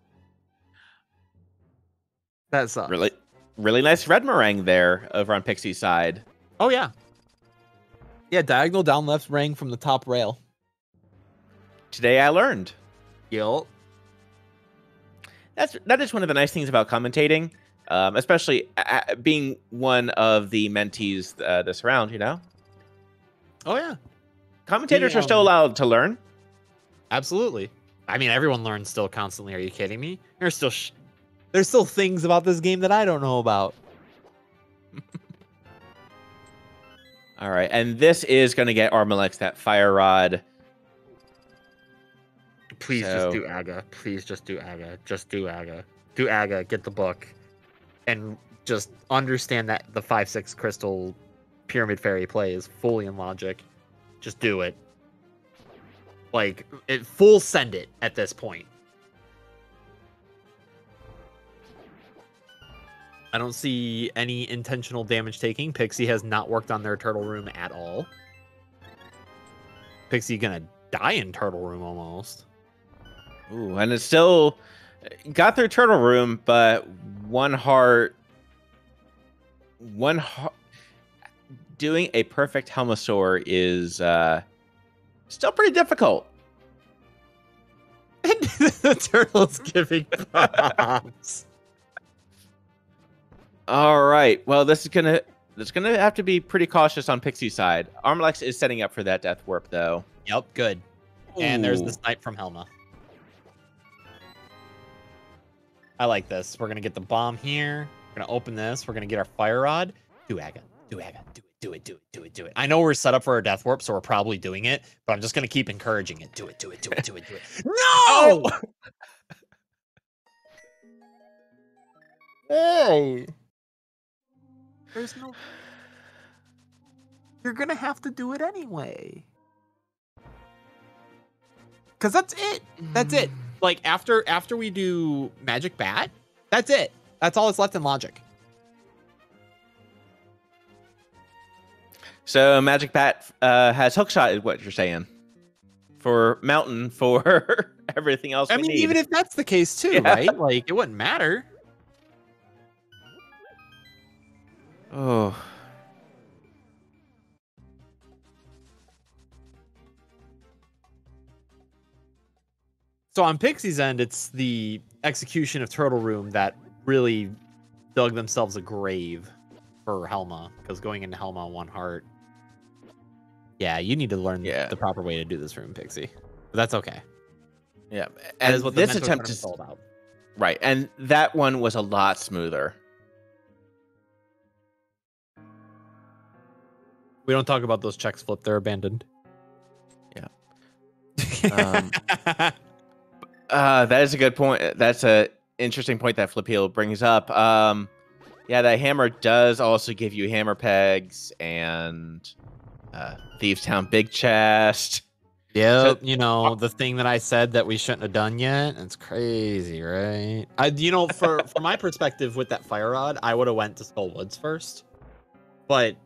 That sucks. Really nice red meringue there over on Pixie's side. Oh, yeah. Yeah, diagonal down left rang from the top rail. Today I learned. Yup. That is one of the nice things about commentating, especially being one of the mentees this round, you know? Oh, yeah. Commentators are still allowed to learn. Absolutely. I mean, everyone learns still constantly. Are you kidding me? There's still things about this game that I don't know about. All right, and this is going to get Armlix that fire rod. Please just do Aga. Please just do Aga. Just do Aga. Do Aga. Get the book. And just understand that the 5/6 crystal pyramid fairy play is fully in logic. Just do it. Like, full send it at this point. I don't see any intentional damage taking. Pixie has not worked on their turtle room at all. Pixie gonna die in turtle room almost. Ooh, and it's still got their turtle room, but one heart. Doing a perfect Helmasaur is still pretty difficult. The turtle's giving props. All right. Well, this is gonna have to be pretty cautious on Pixie's side. armlx is setting up for that death warp, though. Yep, good. Ooh. And there's the snipe from Helma. I like this. We're gonna get the bomb here. We're gonna open this. We're gonna get our fire rod. Do Aga. Do Aga. Do it. I know we're set up for a death warp, so we're probably doing it, but I'm just gonna keep encouraging it. Do it. No! Oh! Hey! There's no... You're gonna have to do it anyway. Because that's it. That's it. Like, after we do Magic Bat, that's it. That's all that's left in Logic. So Magic Bat has hookshot, is what you're saying. For Mountain, for everything else we need. Even if that's the case too, right? Like, it wouldn't matter. Oh. So on Pixie's end, it's the execution of Turtle Room that really dug themselves a grave for Helma, because going into Helma on one heart. Yeah, you need to learn the proper way to do this room, Pixie. But that's okay. Yeah, and that is what this attempt is all about. Right, and that one was a lot smoother. We don't talk about those checks flip; they're abandoned. Yeah. That is a good point. That's a interesting point that Flip Heel brings up. Yeah, that hammer does also give you hammer pegs and Thieves Town Big Chest. Yeah, so, you know, the thing that I said that we shouldn't have done yet. It's crazy, right? For my perspective with that fire rod, I would have went to Skull Woods first. But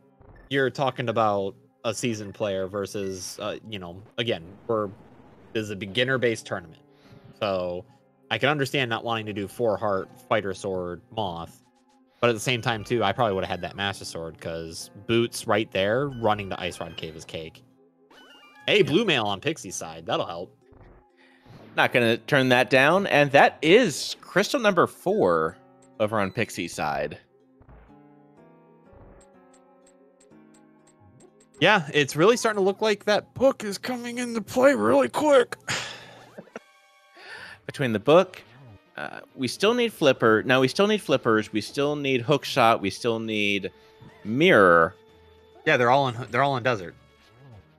you're talking about a seasoned player versus, again, this is a beginner-based tournament. So I can understand not wanting to do 4-heart Fighter Sword Moth. But at the same time, too, I probably would have had that Master Sword, because Boots right there, running to Ice Rod Cave is cake. Hey, Blue Mail on Pixie's side. That'll help. Not going to turn that down. And that is crystal number 4 over on Pixie's side. Yeah, it's really starting to look like that book is coming into play really quick. Between the book... we still need flipper. Now we still need flippers. We still need hookshot. We still need mirror. Yeah, they're all in desert.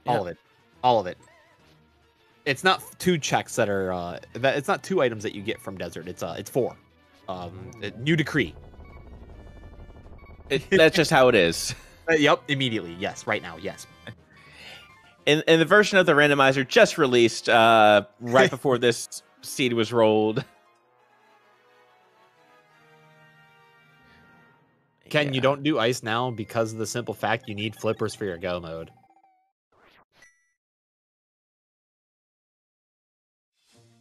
All of it. It's not 2 checks that are. It's not 2 items that you get from desert. It's 4. New decree. That's just how it is. Yep. Immediately. Yes. Right now. Yes. In the version of the randomizer just released right before this seed was rolled. Ken, you don't do ice now because of the simple fact you need flippers for your go mode.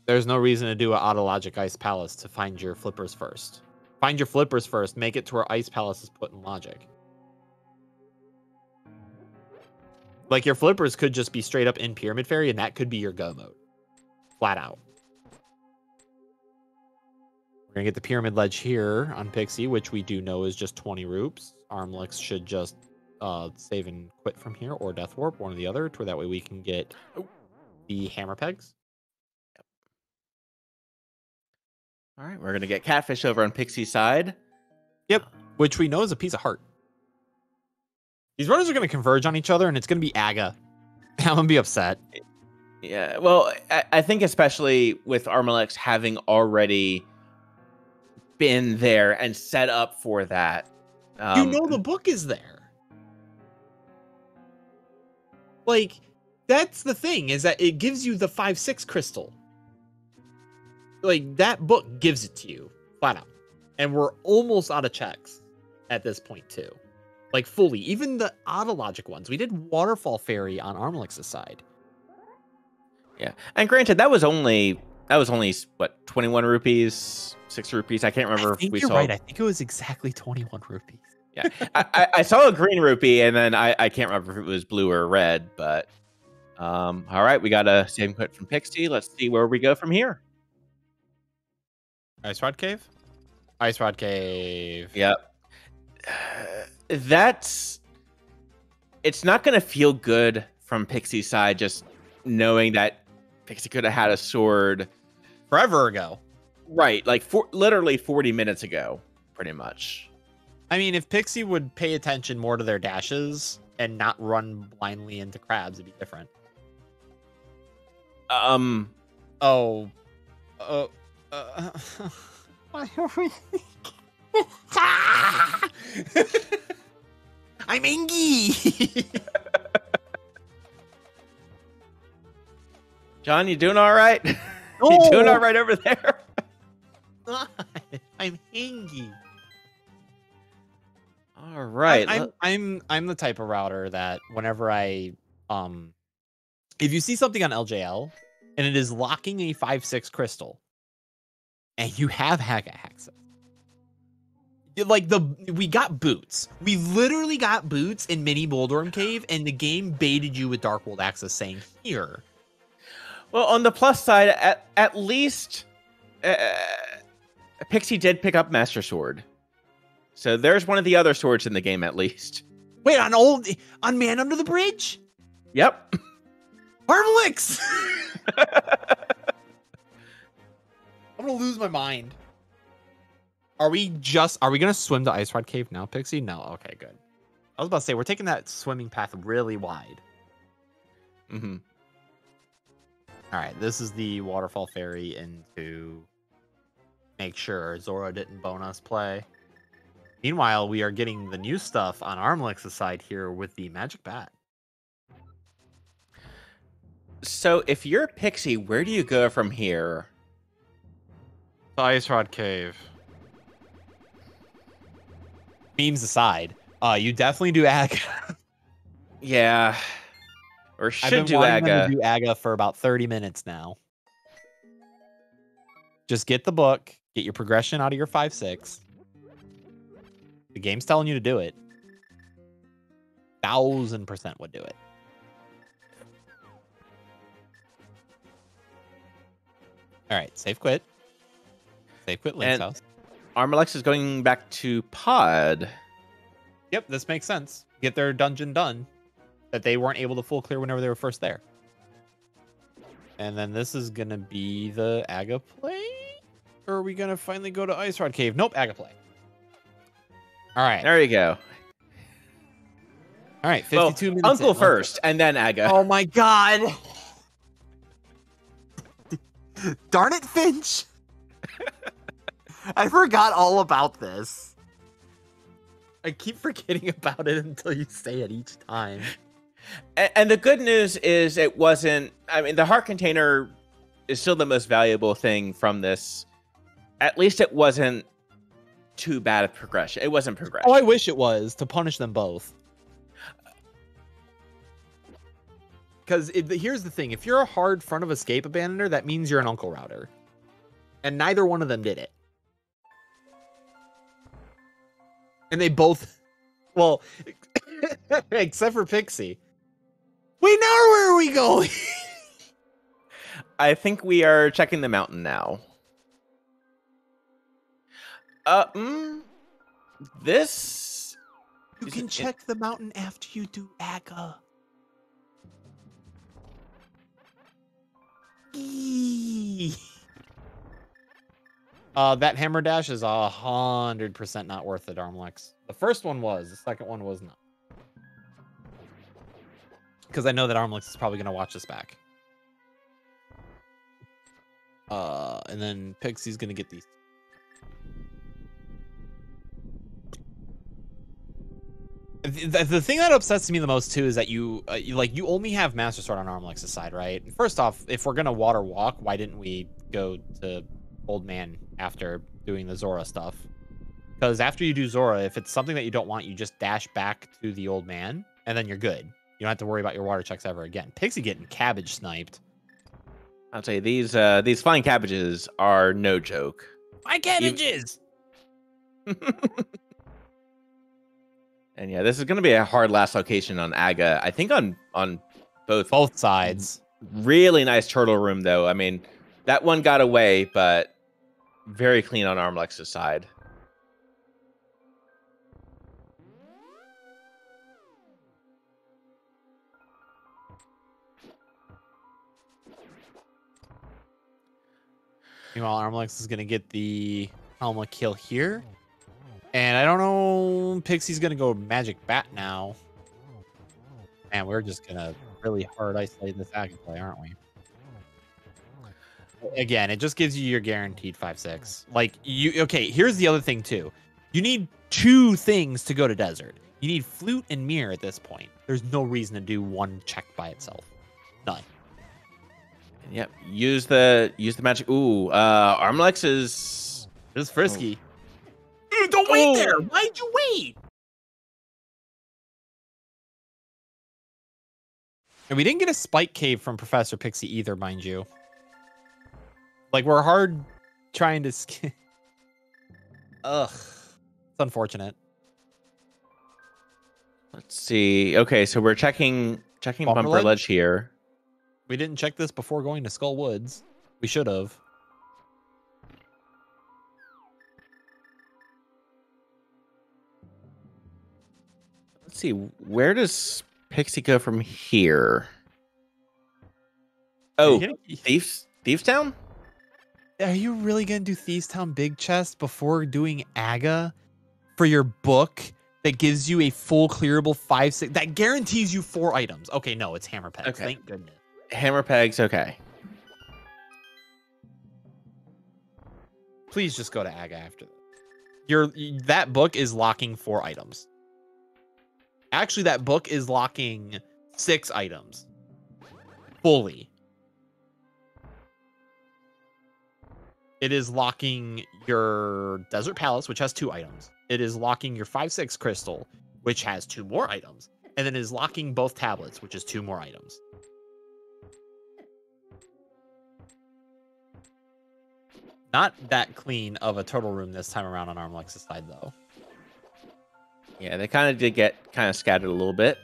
There's no reason to do an Autologic Ice Palace to find your flippers first. Find your flippers first, make it to where Ice Palace is put in Logic. Like, your flippers could just be straight up in Pyramid Fairy, and that could be your go mode. Flat out. We're going to get the Pyramid Ledge here on Pixie, which we do know is just 20 roops. armlx should just save and quit from here, or Death Warp, one or the other, to where that way we can get the Hammer Pegs. Yep. All right, we're going to get Catfish over on Pixie's side. Yep, which we know is a piece of heart. These runners are going to converge on each other, and it's going to be Aga. I'm going to be upset. Yeah, well, I think especially with armlx having already been there and set up for that. You know the book is there. Like, that's the thing, is that it gives you the 5/6 crystal. Like, that book gives it to you, flat out. And we're almost out of checks at this point, too. Like, fully. Even the autologic ones. We did Waterfall Fairy on armlx's side. Yeah. And granted, that was only what, 21 rupees, 6 rupees? I can't remember if we saw. Right. I think it was exactly 21 rupees. Yeah. I saw a green rupee, and then I can't remember if it was blue or red, but all right, we got a save quit from Pixie. Let's see where we go from here. Ice Rod Cave? Ice Rod Cave. Yep. It's not going to feel good from Pixie's side, just knowing that Pixie could have had a sword forever ago. Right. Like literally 40 minutes ago, pretty much. I mean, if Pixie would pay attention more to their dashes and not run blindly into crabs, it'd be different. Why are we? I'm Ingy. John, you doing all right? Oh. You doing all right over there? I'm Ingy. All right. I'm the type of router that whenever I if you see something on LJL and it is locking a 5/6 crystal and you have hack access, like we got boots. We literally got boots in Mini Boulderham Cave, and the game baited you with Dark World access, saying here. Well, on the plus side, at least Pixie did pick up Master Sword, so there's one of the other swords in the game at least. Wait, on Man Under the Bridge? Yep. armlx. I'm gonna lose my mind. Are we gonna swim to Ice Rod Cave now, Pixie? No. Okay, good. I was about to say we're taking that swimming path really wide. Mm-hmm. All right, this is the Waterfall Fairy to make sure Zora didn't bonus play. Meanwhile, we are getting the new stuff on armlx's side here with the Magic Bat. So if you're Pixie, where do you go from here? The Ice Rod Cave. Memes aside, you definitely do Aga. Yeah. Or should I've been do wanting them Aga. to do Aga for about 30 minutes now. Just get the book, get your progression out of your 5/6. The game's telling you to do it. 1000% would do it. All right, save quit. Save quit Link's house. armlx is going back to Pod. Yep, this makes sense. Get their dungeon done that they weren't able to full clear whenever they were first there. And then this is going to be the Aga play? Or are we going to finally go to Ice Rod Cave? Nope, Aga play. All right. There you go. All right, 52 minutes. Uncle first, and then Aga. Oh my god. Darn it, Finch. I forgot all about this. I keep forgetting about it until you say it each time. And the good news is it wasn't... I mean, the heart container is still the most valuable thing from this. At least it wasn't too bad of progression. It wasn't progression. Oh, I wish it was, to punish them both. Because here's the thing. If you're a hard front of escape abandoner, that means you're an Uncle Router. And neither one of them did it. And they both... Well, except for Pixie. Wait, now where are we going? I think we are checking the mountain now. This... You can check the mountain after you do Aga. That hammer dash is 100% not worth it, armlx. The first one was. The second one was not. Because I know that armlx is probably going to watch this back. And then Pixie's going to get these. The thing that upsets me the most too is that you only have Master Sword on armlx's side, right? First off, if we're gonna water walk, why didn't we go to Old Man after doing the Zora stuff? Because after you do Zora, if it's something that you don't want, you just dash back to the old man, and then you're good. You don't have to worry about your water checks ever again. Pixie getting cabbage sniped. I'll tell you, these flying cabbages are no joke. My cabbages! And yeah, this is going to be a hard last location on Aga. I think on both sides. Really nice turtle room, though. I mean, that one got away, but very clean on armlx's side. Meanwhile, armlx is going to get the Helma kill here. And I don't know, Pixie's going to go Magic Bat now. Man, we're just going to really hard isolate this Aga play, aren't we? Again, it just gives you your guaranteed 5/6. Like, okay, here's the other thing, too. You need 2 things to go to Desert. You need Flute and Mirror at this point. There's no reason to do one check by itself. None. Yep. Use the magic. Ooh, armlx is just frisky. Oh. Don't wait there. Why'd you wait? And we didn't get a spike cave from ProfessorPixie either, mind you. Like, we're hard trying to skip. Ugh. It's unfortunate. Let's see. Okay, so we're checking bumper ledge here. We didn't check this before going to Skull Woods. We should have. Let's see. Where does Pixie go from here? Oh, Thieves Town? Are you really going to do Thieves Town Big Chest before doing Aga for your book that gives you a full clearable 5/6? That guarantees you 4 items. Okay, no, it's Hammer Pegs. Okay. Thank goodness. Hammer Pegs, okay. Please just go to Aga after that. That book is locking 4 items. Actually, that book is locking 6 items. Fully. It is locking your Desert Palace, which has 2 items. It is locking your 5/6 crystal, which has 2 more items. And then it is locking both tablets, which is 2 more items. Not that clean of a turtle room this time around on armlx's side, though. Yeah, they kind of did get kind of scattered a little bit.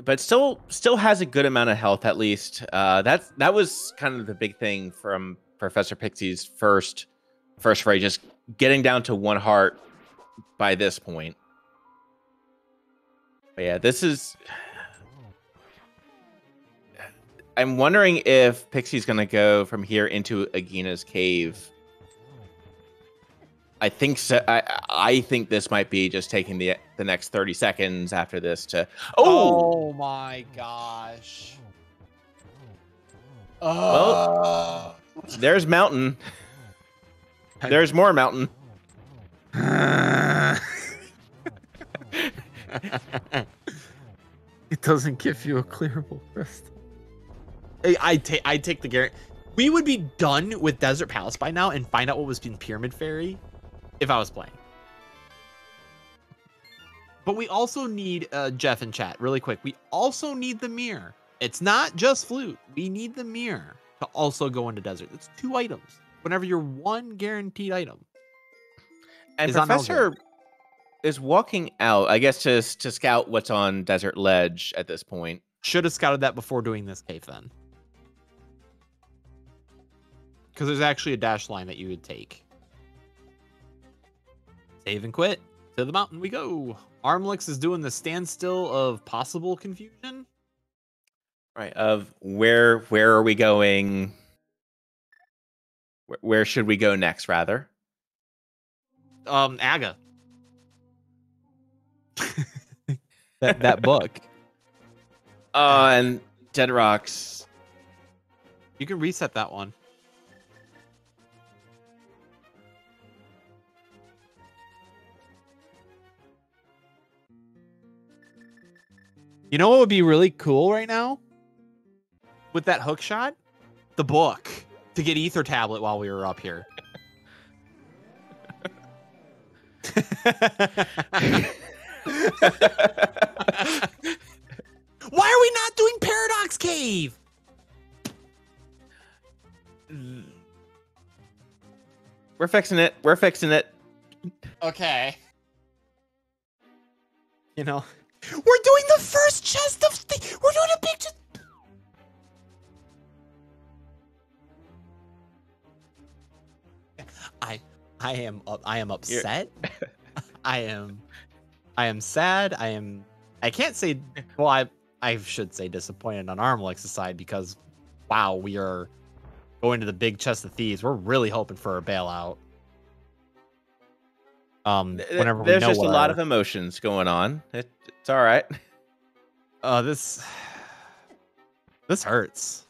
But still has a good amount of health, at least. That was kind of the big thing from ProfessorPixie's first fray, just getting down to 1 heart by this point. But yeah, this is... I'm wondering if Pixie's going to go from here into Agina's cave. I think so. I think this might be just taking the next 30 seconds after this to... Oh my gosh. Well, there's Mountain. There's more Mountain. It doesn't give you a clearable crystal. I take the guarantee. We would be done with Desert Palace by now and find out what was in Pyramid Fairy if I was playing. But we also need, Jeff in chat, really quick. We also need the mirror. It's not just Flute. We need the mirror to also go into Desert. It's 2 items. Whenever you're 1 guaranteed item. And Professor is walking out, I guess, to scout what's on Desert Ledge at this point. Should have scouted that before doing this cave then. Because there's actually a dash line that you would take. Save and quit. To the mountain we go. armlx is doing the standstill of possible confusion. Right, of where are we going? Where should we go next, rather? Aga. that book. And Dead Rocks. You can reset that one. You know what would be really cool right now? With that hook shot? The book. To get Ether Tablet while we were up here. Why are we not doing Paradox Cave? We're fixing it. We're fixing it. Okay. You know, we're doing the first chest of we're doing a big chest. I am upset. I am sad. I can't say, well, I should say disappointed on armlx's side because wow, we are going to the big chest of thieves. We're really hoping for a bailout. Whenever there's we know just a lot of emotions going on. It's all right. This hurts.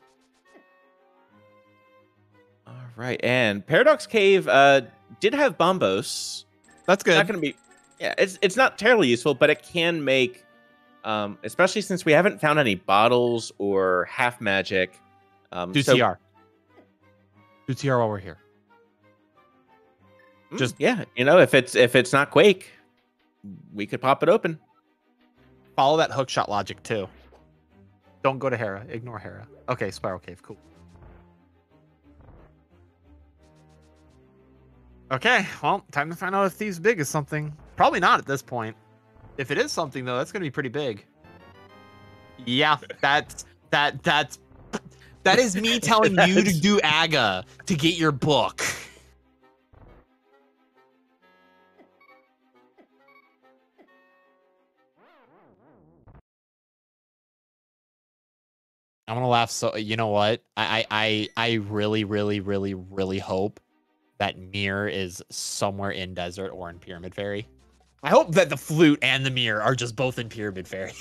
All right, and Paradox Cave did have bombos. That's good. Not going to be, yeah. It's not terribly useful, but it can make, especially since we haven't found any bottles or half magic. Do TR. Do TR while we're here. Just yeah, you know, if it's not Quake, we could pop it open. Follow that hookshot logic too. Don't go to Hera. Ignore Hera. Okay, Spiral Cave. Cool. Okay, well, time to find out if Thieves Big is something. Probably not at this point. If it is something though, that's gonna be pretty big. Yeah, that is me telling you to do AGA to get your book. I'm gonna laugh. So you know what? I really hope that mirror is somewhere in desert or in Pyramid Fairy. I hope that the flute and the mirror are just both in Pyramid Fairy.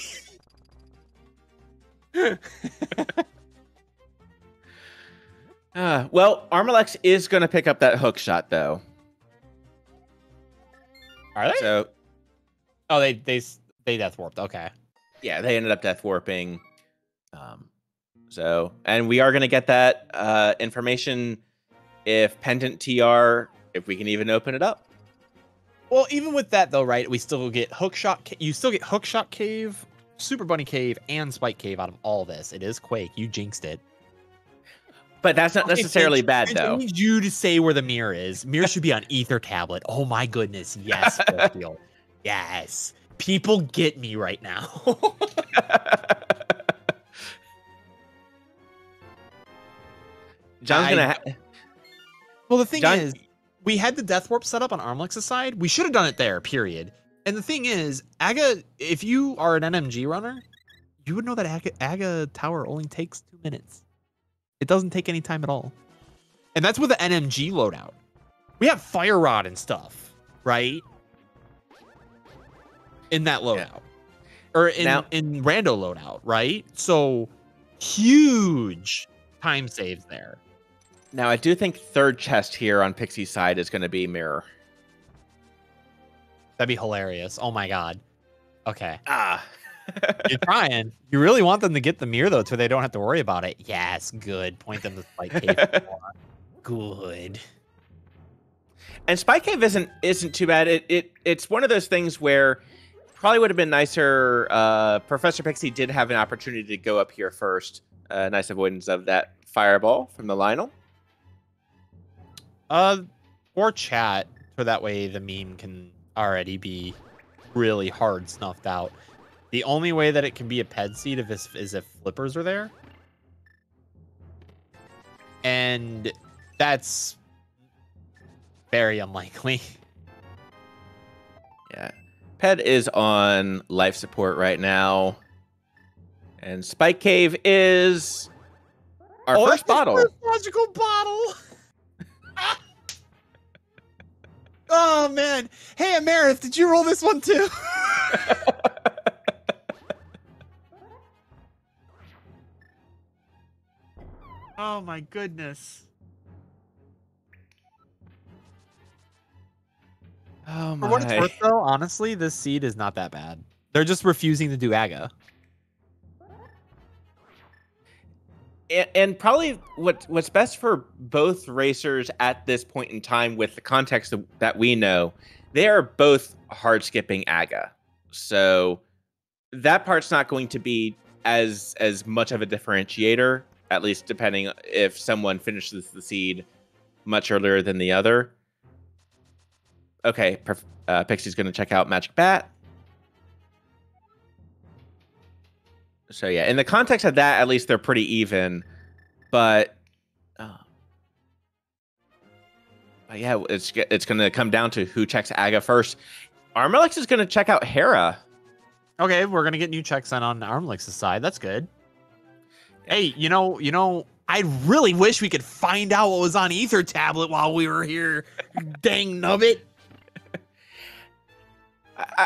Well, armlx is gonna pick up that hook shot though. Are they? So, oh, they death warped. Okay. Yeah, they ended up death warping. So, and we are going to get that information if Pendant TR, if we can even open it up. Well, even with that though, right? We still get Hookshot. You still get Hookshot Cave, Super Bunny Cave, and Spike Cave out of all this. It is Quake. You jinxed it. But that's not necessarily bad though. I need you to say where the mirror is. Mirror should be on Ether Tablet. Oh my goodness. Yes. Yes. People get me right now. John's gonna. Well, the thing is, we had the death warp set up on armlx's side. We should have done it there. Period. And the thing is, AGA. If you are an NMG runner, you would know that AGA tower only takes 2 minutes. It doesn't take any time at all, and that's with the NMG loadout. We have Fire Rod and stuff, right? In that loadout, or in Rando loadout, right? So huge time saves there. Now, I do think third chest here on Pixie's side is going to be mirror. That'd be hilarious. Oh my god. Okay. You're trying. You really want them to get the mirror though, so they don't have to worry about it. Yes, good. Point them to Spike Cave. Good. And Spike Cave isn't too bad. It's one of those things where probably would have been nicer. ProfessorPixie did have an opportunity to go up here first. Nice avoidance of that fireball from the Lionel. Or chat, so that way the meme can already be really hard snuffed out. The only way that it can be a ped seed is if flippers are there. And that's very unlikely. Yeah. Ped is on life support right now. And Spike Cave is our first bottle. First logical bottle. Oh, man. Hey, Amarith, did you roll this one too? Oh, my goodness. Oh, my. For what it's worth, though, honestly, this seed is not that bad. They're just refusing to do AGA. And probably what's best for both racers at this point in time with the context that we know, they are both hard skipping Aga. So that part's not going to be as much of a differentiator, at least depending if someone finishes the seed much earlier than the other. Okay, Pixie's going to check out Magic Bat. So yeah, in the context of that, at least they're pretty even. But yeah, it's going to come down to who checks Aga first. armlx is going to check out Hera. Okay, we're going to get new checks on armlx's side. That's good. Hey, you know, I really wish we could find out what was on Ether Tablet while we were here. Dang nubbit.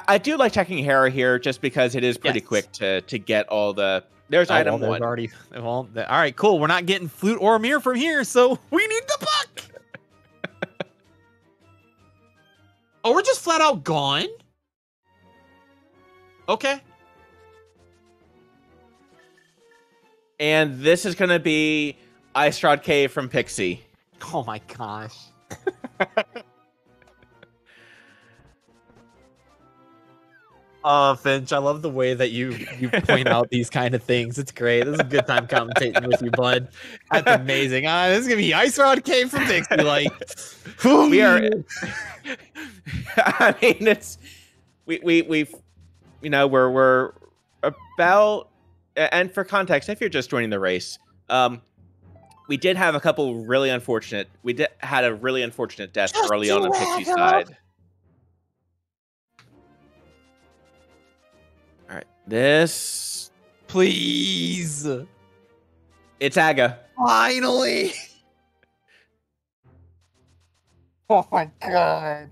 I do like checking Hera here just because it is pretty quick to get all the... There's item one. Already, all right, cool. We're not getting Flute or Mirror from here, so we need the book. Oh, we're just flat out gone? Okay. And this is going to be Ice Rod Cave from Pixie. Oh my gosh. Oh, Finch, I love the way that you point out these kind of things. It's great. This is a good time commentating with you, bud. That's amazing. This is gonna be Ice Rod Cave from Pixie. Like, we are. I mean, it's we've you know we're about. And for context, if you're just joining the race, we did have a couple really unfortunate. Had a really unfortunate death early on Pixie's side. All right, this please. It's Aga. Finally. Oh my god.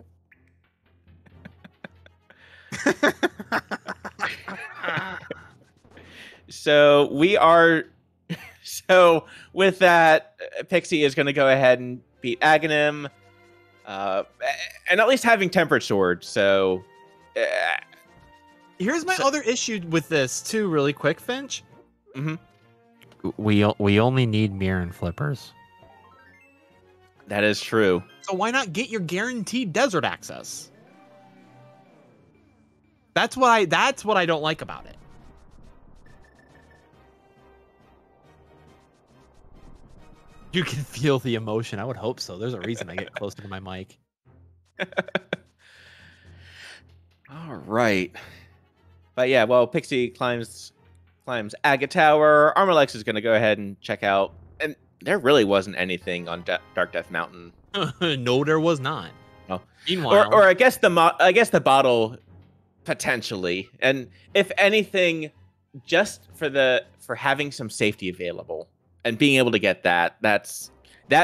So we are. So with that, Pixie is going to go ahead and beat Aghanim, and at least having Tempered Sword. So here's my other issue with this too, really quick, Finch. Mm-hmm. We only need mirror and flippers. That is true. So why not get your guaranteed desert access? That's what I don't like about it. You can feel the emotion. I would hope so. There's a reason I get closer to my mic. All right. But yeah, well, Pixie climbs Aga Tower. armlx is going to go ahead and check out. And there really wasn't anything on Dark Death Mountain. No, there was not. Oh. Meanwhile, or I guess the bottle potentially. And if anything, just for having some safety available. And being able to get that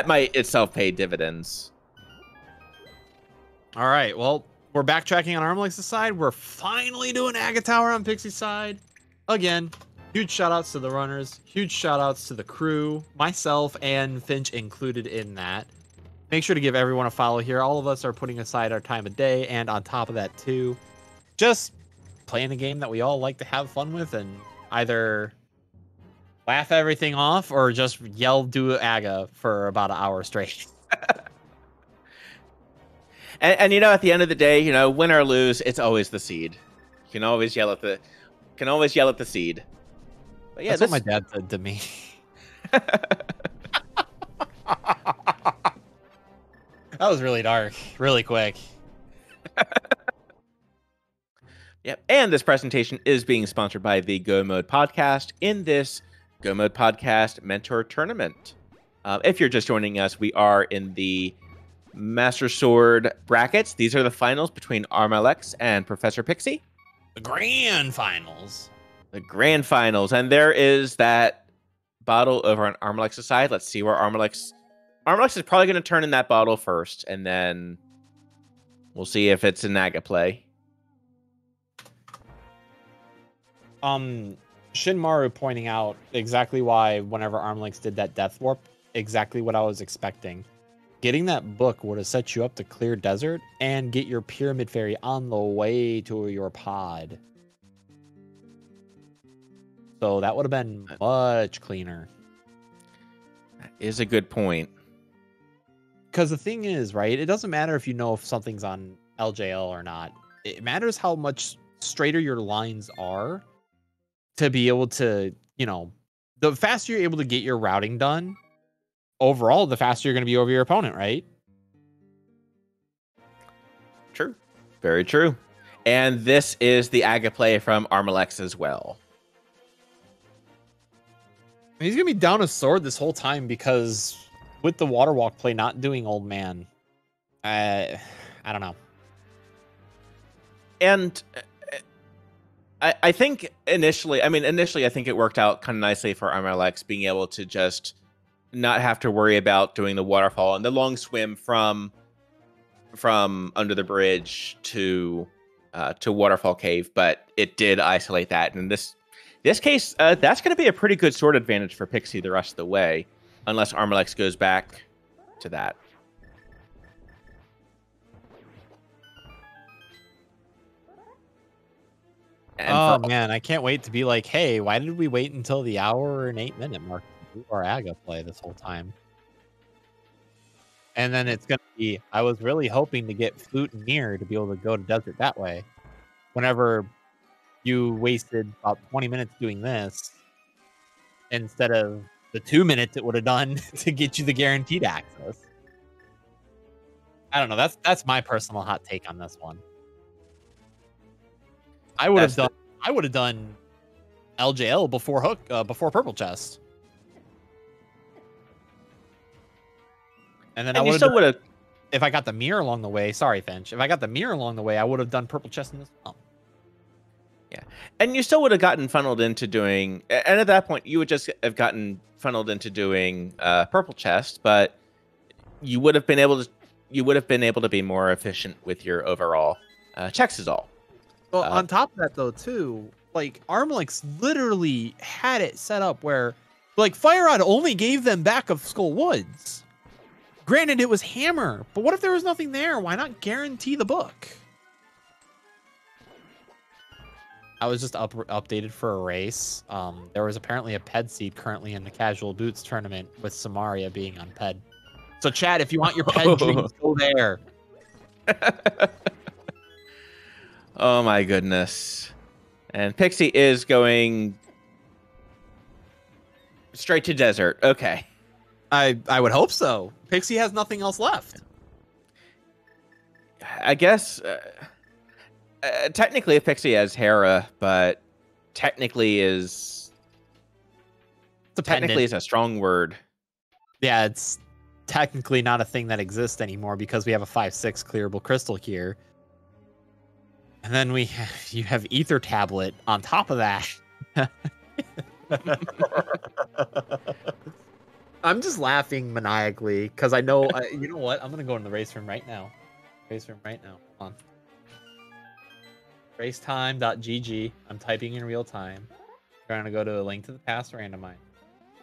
might itself pay dividends. All right, well, we're backtracking on armlx's side. We're finally doing Aga Tower on Pixie's side. Again, huge shout-outs to the runners. Huge shout-outs to the crew. Myself and Finch included in that. Make sure to give everyone a follow here. All of us are putting aside our time of day, and on top of that, too, just playing a game that we all like to have fun with and either laugh everything off or just yell do Aga for about an hour straight. and you know, at the end of the day, you know, win or lose, it's always the seed. You can always yell at the seed. But yeah, that's what my dad said to me. That was really dark, really quick. Yep. And this presentation is being sponsored by the Go Mode Podcast in this Go Mode Podcast Mentor Tournament. If you're just joining us, we are in the Master Sword brackets. These are the finals between armlx and ProfessorPixie. The grand finals. The grand finals. And there is that bottle over on armlx's side. Let's see where armlx is probably going to turn in that bottle first, and then we'll see if it's an Aga play. Shinmaru pointing out exactly why whenever armlx did that death warp, exactly what I was expecting. Getting that book would have set you up to clear desert and get your pyramid fairy on the way to your pod. So that would have been much cleaner. That is a good point. Because the thing is, right, it doesn't matter if you know if something's on LJL or not. It matters how much straighter your lines are to be able to, you know, the faster you're able to get your routing done, overall, the faster you're going to be over your opponent, right? True. Very true. And this is the Aga play from armlx as well. He's going to be down a sword this whole time because with the water walk play not doing old man, I don't know. And I think initially, I think it worked out kind of nicely for armlx being able to just not have to worry about doing the waterfall and the long swim from under the bridge to Waterfall Cave, but it did isolate that. And in this case, that's going to be a pretty good sword advantage for Pixie the rest of the way, unless armlx goes back to that. And man, I can't wait to be like, hey, why did we wait until the hour and 8-minute mark to do our Aga play this whole time? And then it's going to be, I was really hoping to get Flute and Mirror to be able to go to Desert that way. Whenever you wasted about 20 minutes doing this, instead of the 2 minutes it would have done to get you the guaranteed access. I don't know. That's my personal hot take on this one. I would have done LJL before before Purple Chest. And then I would have, if I got the mirror along the way, sorry, Finch. If I got the mirror along the way, I would have done Purple Chest in this one. Yeah. And you still would have gotten funneled into doing, and at that point, you would just have gotten funneled into doing Purple Chest, but you would have been able to be more efficient with your overall checks is all. Well, on top of that, though, too, like, armlx literally had it set up where, like, Fire Rod only gave them back of Skull Woods. Granted, it was Hammer, but what if there was nothing there? Why not guarantee the book? I was just updated for a race. There was apparently a Ped seed currently in the Casual Boots tournament with Samaria being on Ped. So, Chad, if you want your Ped dreams, go there. Oh my goodness. And Pixie is going straight to Desert. Okay. I would hope so. Pixie has nothing else left. I guess technically Pixie has Hera, but technically is a strong word. Yeah, it's technically not a thing that exists anymore because we have a 5/6 clearable crystal here. And then you have Ether Tablet on top of that. I'm just laughing maniacally because I know, you know what? I'm going to go in the race room right now. Hold on. Racetime.gg. I'm typing in real time. Trying to go to a link to the past randomize.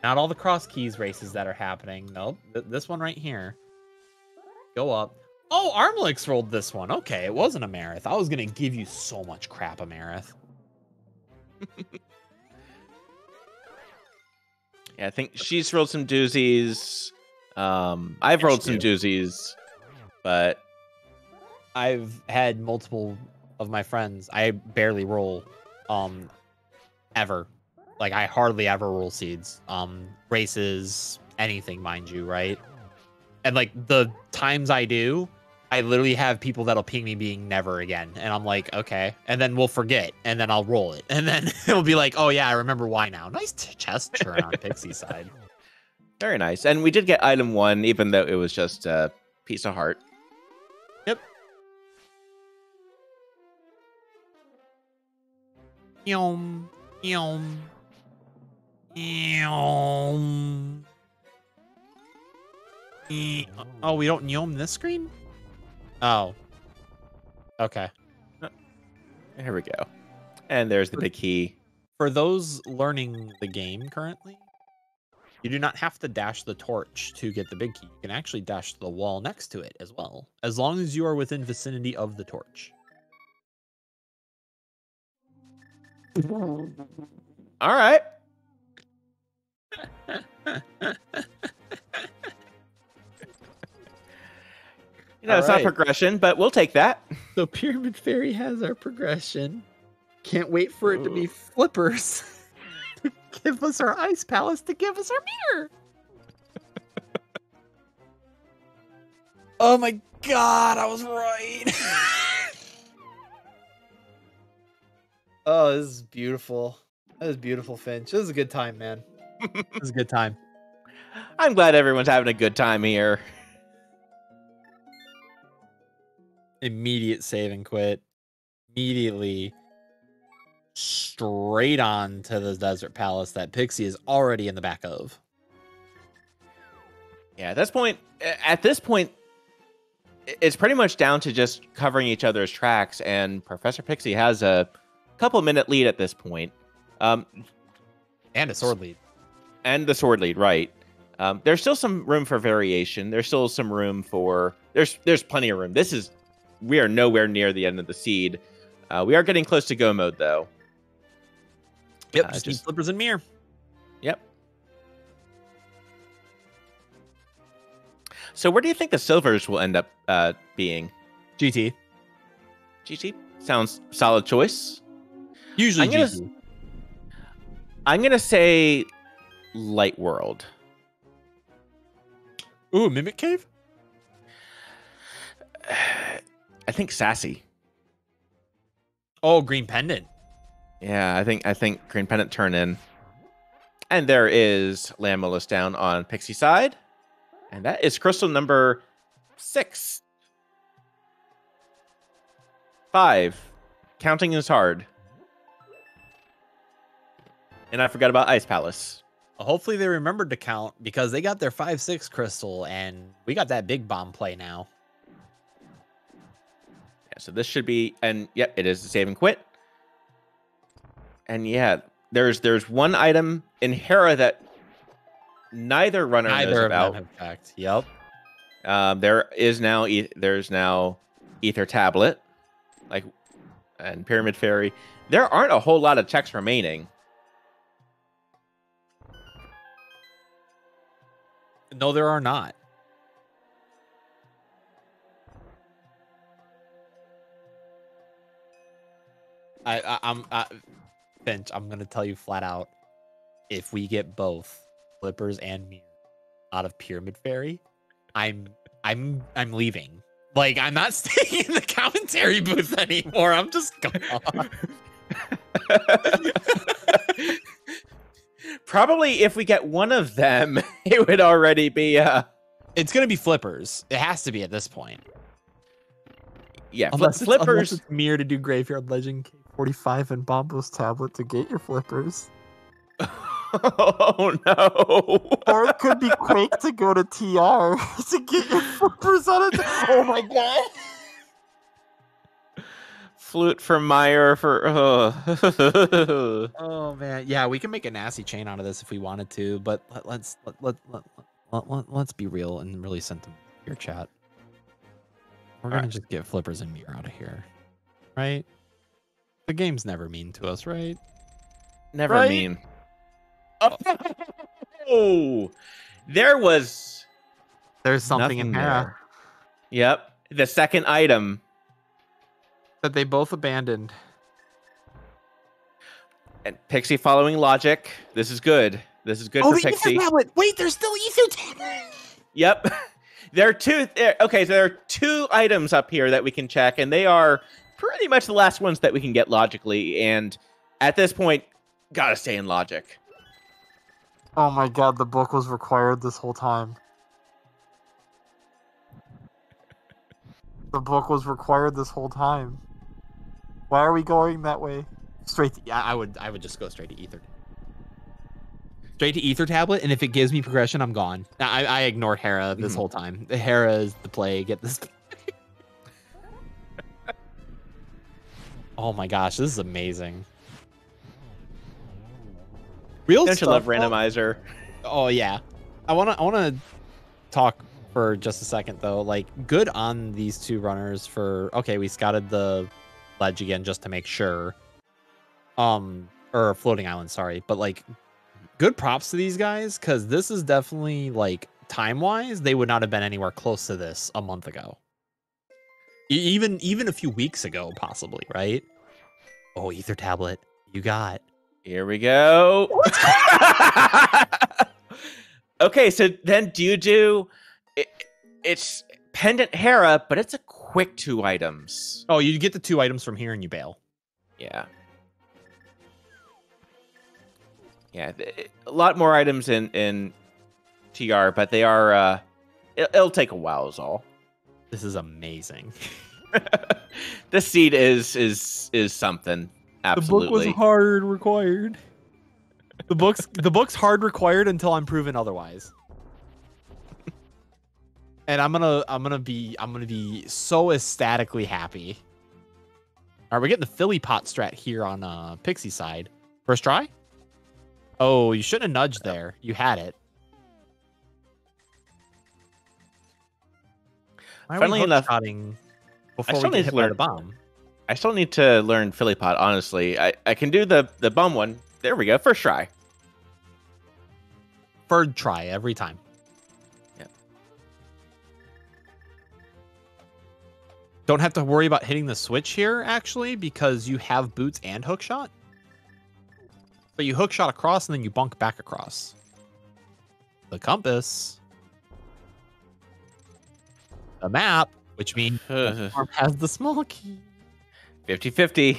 Not all the cross keys races that are happening. Nope. This one right here. Go up. Oh, armlx rolled this one. Okay, it wasn't Amarith. I was going to give you so much crap, Amarith. Yeah, I think she's rolled some doozies. I've rolled some doozies, but I've had multiple of my friends. I barely roll ever. Like, I hardly ever roll seeds. Races, anything, mind you, right? And, like, the times I do, I literally have people that'll ping me being never again. And I'm like, okay. And then we'll forget. And then I'll roll it. And then it'll be like, oh, yeah, I remember why now. Nice chest turn on Pixie's side. Very nice. And we did get item 1, even though it was just a piece of heart. Yep. Yum. Yum. Yum. Oh, we don't Yum this screen? Oh. Okay. Here we go. And there's the big key. For those learning the game currently, you do not have to dash the torch to get the big key. You can actually dash the wall next to it as well, as long as you are within vicinity of the torch. All right. You know, it's not progression, but we'll take that. So Pyramid Fairy has our progression. Can't wait for it to be flippers. To give us our Ice Palace, to give us our mirror. Oh my god, I was right. Oh, this is beautiful. That was beautiful, Finch. This is a good time, man. This is a good time. I'm glad everyone's having a good time here. Immediate save and quit. Immediately straight on to the Desert Palace that Pixie is already in the back of. Yeah, at this point, it's pretty much down to just covering each other's tracks, and Professor Pixie has a couple-minute lead at this point. And a sword lead. And the sword lead, right. There's still some room for variation. There's still some room for... There's plenty of room. We are nowhere near the end of the seed. We are getting close to go mode, though. Yep, just need flippers and mirror. Yep. So where do you think the silvers will end up being? GT. GT? Sounds solid choice. Usually GT. I'm going to say Light World. Ooh, Mimic Cave? I think Sassy. Oh, Green Pendant. Yeah, I think Green Pendant turn in. And there is Lamellus down on Pixie side. And that is crystal number 6. 5. Counting is hard. And I forgot about Ice Palace. Hopefully they remembered to count because they got their 5-6 crystal and we got that big bomb play now. Yeah, so this should be, and yep, it is the save and quit. And yeah, there's one item in Hera that neither runner knows about. Them have checked. Yep. There's now Ether Tablet, and Pyramid Fairy. There aren't a whole lot of checks remaining. No, there are not. Finch, I'm gonna tell you flat out, if we get both flippers and mirror out of Pyramid Fairy, I'm leaving. Like, I'm not staying in the commentary booth anymore. I'm just gone. Probably if we get one of them, it would already be It's gonna be flippers. It has to be at this point. Yeah, unless flippers. It's mirror to do Graveyard Legend K45 and Bombo's Tablet to get your flippers. Oh no! Or it could be Quake to go to TR to get your flippers on it. Oh my god! Flute for Meyer for. Oh man, yeah, we can make a nasty chain out of this if we wanted to, but let's be real and really sentiment your chat. We're gonna just get flippers and mirror out of here, right? The game's never mean to us, right? Never Right? mean. Oh, there's something in nothing Hera there. Yep, the second item. that they both abandoned. And Pixie following logic. This is good. This is good for Pixie. Wait, there's still Ether Tablet. Yep. There are two. Okay, so there are 2 items up here that we can check, and they are pretty much the last ones that we can get logically. And at this point, gotta stay in logic. Oh my god, the book was required this whole time. The book was required this whole time. Why are we going that way? Straight to, I would just go straight to Ether. Straight to Ether Tablet, and if it gives me progression, I'm gone. I ignored Hera this whole time. Hera is the play. Get this. Oh my gosh, this is amazing. Real Don't stuff, you love randomizer? Oh yeah, I wanna talk for just a second though. Like, good on these 2 runners for we scouted the ledge again just to make sure. Or floating island, sorry, but like, good props to these guys because this is definitely like time wise they would not have been anywhere close to this a month ago. Even a few weeks ago, possibly, right? Oh, Ether Tablet, you got. Here we go. Okay, so then do you do... It's Pendant Hera, but it's a quick 2 items. Oh, you get the 2 items from here and you bail. Yeah. Yeah, a lot more items in TR, but they are... it'll take a while is all. This is amazing. The seed is something. Absolutely. The book was hard required. The book's hard required until I'm proven otherwise. And I'm gonna be so ecstatically happy. All right, we're getting the Philly pot strat here on Pixie side. First try? Oh, you shouldn't have nudged there. You had it. Funnily enough, before we get hit by the bomb. I still need to learn Philly pot, honestly. I can do the bum one. There we go. First try. Third try every time. Yep. Don't have to worry about hitting the switch here, actually, because you have boots and hookshot. So you hookshot across and then you bunk back across. The compass. The map, which means Moldorm has the small key. 50-50.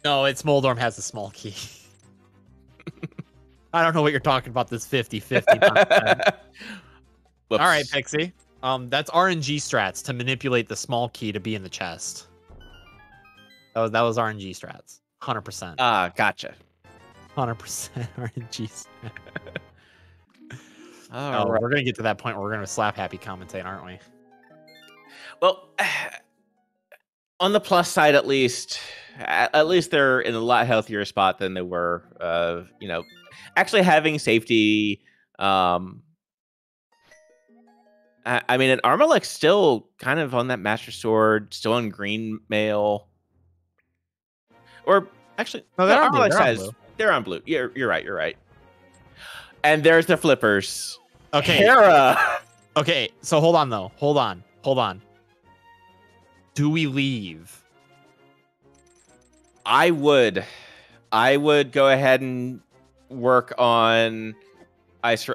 No, it's Moldorm has the small key. I don't know what you're talking about, this 50-50. All right, Pixie. That's RNG strats to manipulate the small key to be in the chest. That was RNG strats. 100%. Ah, gotcha. 100% RNG strats. Right. We're going to get to that point where we're going to slap happy commentate, aren't we? Well, on the plus side, at least they're in a lot healthier spot than they were. Actually having safety. I mean, an armlx still kind of on that Master Sword, still on green mail. Or actually, no, they're on blue. They're on blue. You're right. And there's the flippers. Okay. Hera. Okay, so hold on though. Hold on. Do we leave? I would go ahead and work on Ice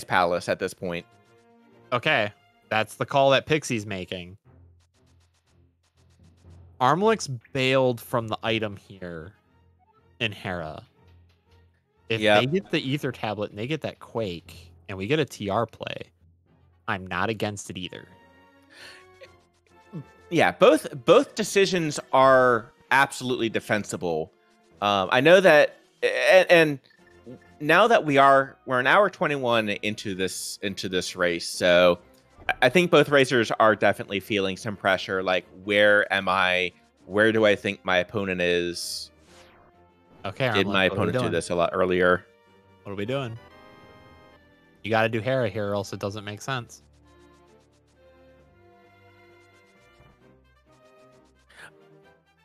Palace at this point. Okay, that's the call that Pixie's making. armlx bailed from the item here in Hera. If they get the Ether Tablet and they get that Quake, and we get a TR play, I'm not against it either. Yeah, both decisions are absolutely defensible. I know that, and now that we're an hour 21 into this race, so I think both racers are definitely feeling some pressure. Like, where am I? Where do I think my opponent is? Okay, did my opponent do this a lot earlier? What are we doing? You got to do Hera here, or else it doesn't make sense.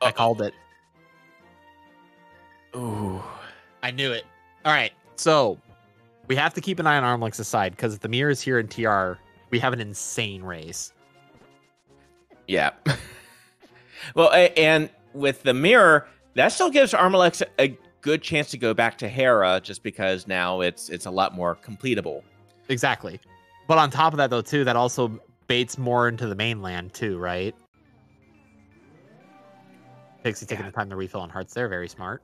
I called it. Ooh. I knew it. All right, so we have to keep an eye on armlx's side, because if the mirror is here in TR, we have an insane race. Yeah. Well, and with the mirror, that still gives armlx a good chance to go back to Hera, just because now it's a lot more completable. Exactly. But on top of that, though, too, that also baits more into the mainland, too, right? Pixie taking the time to refill on hearts there. Very smart.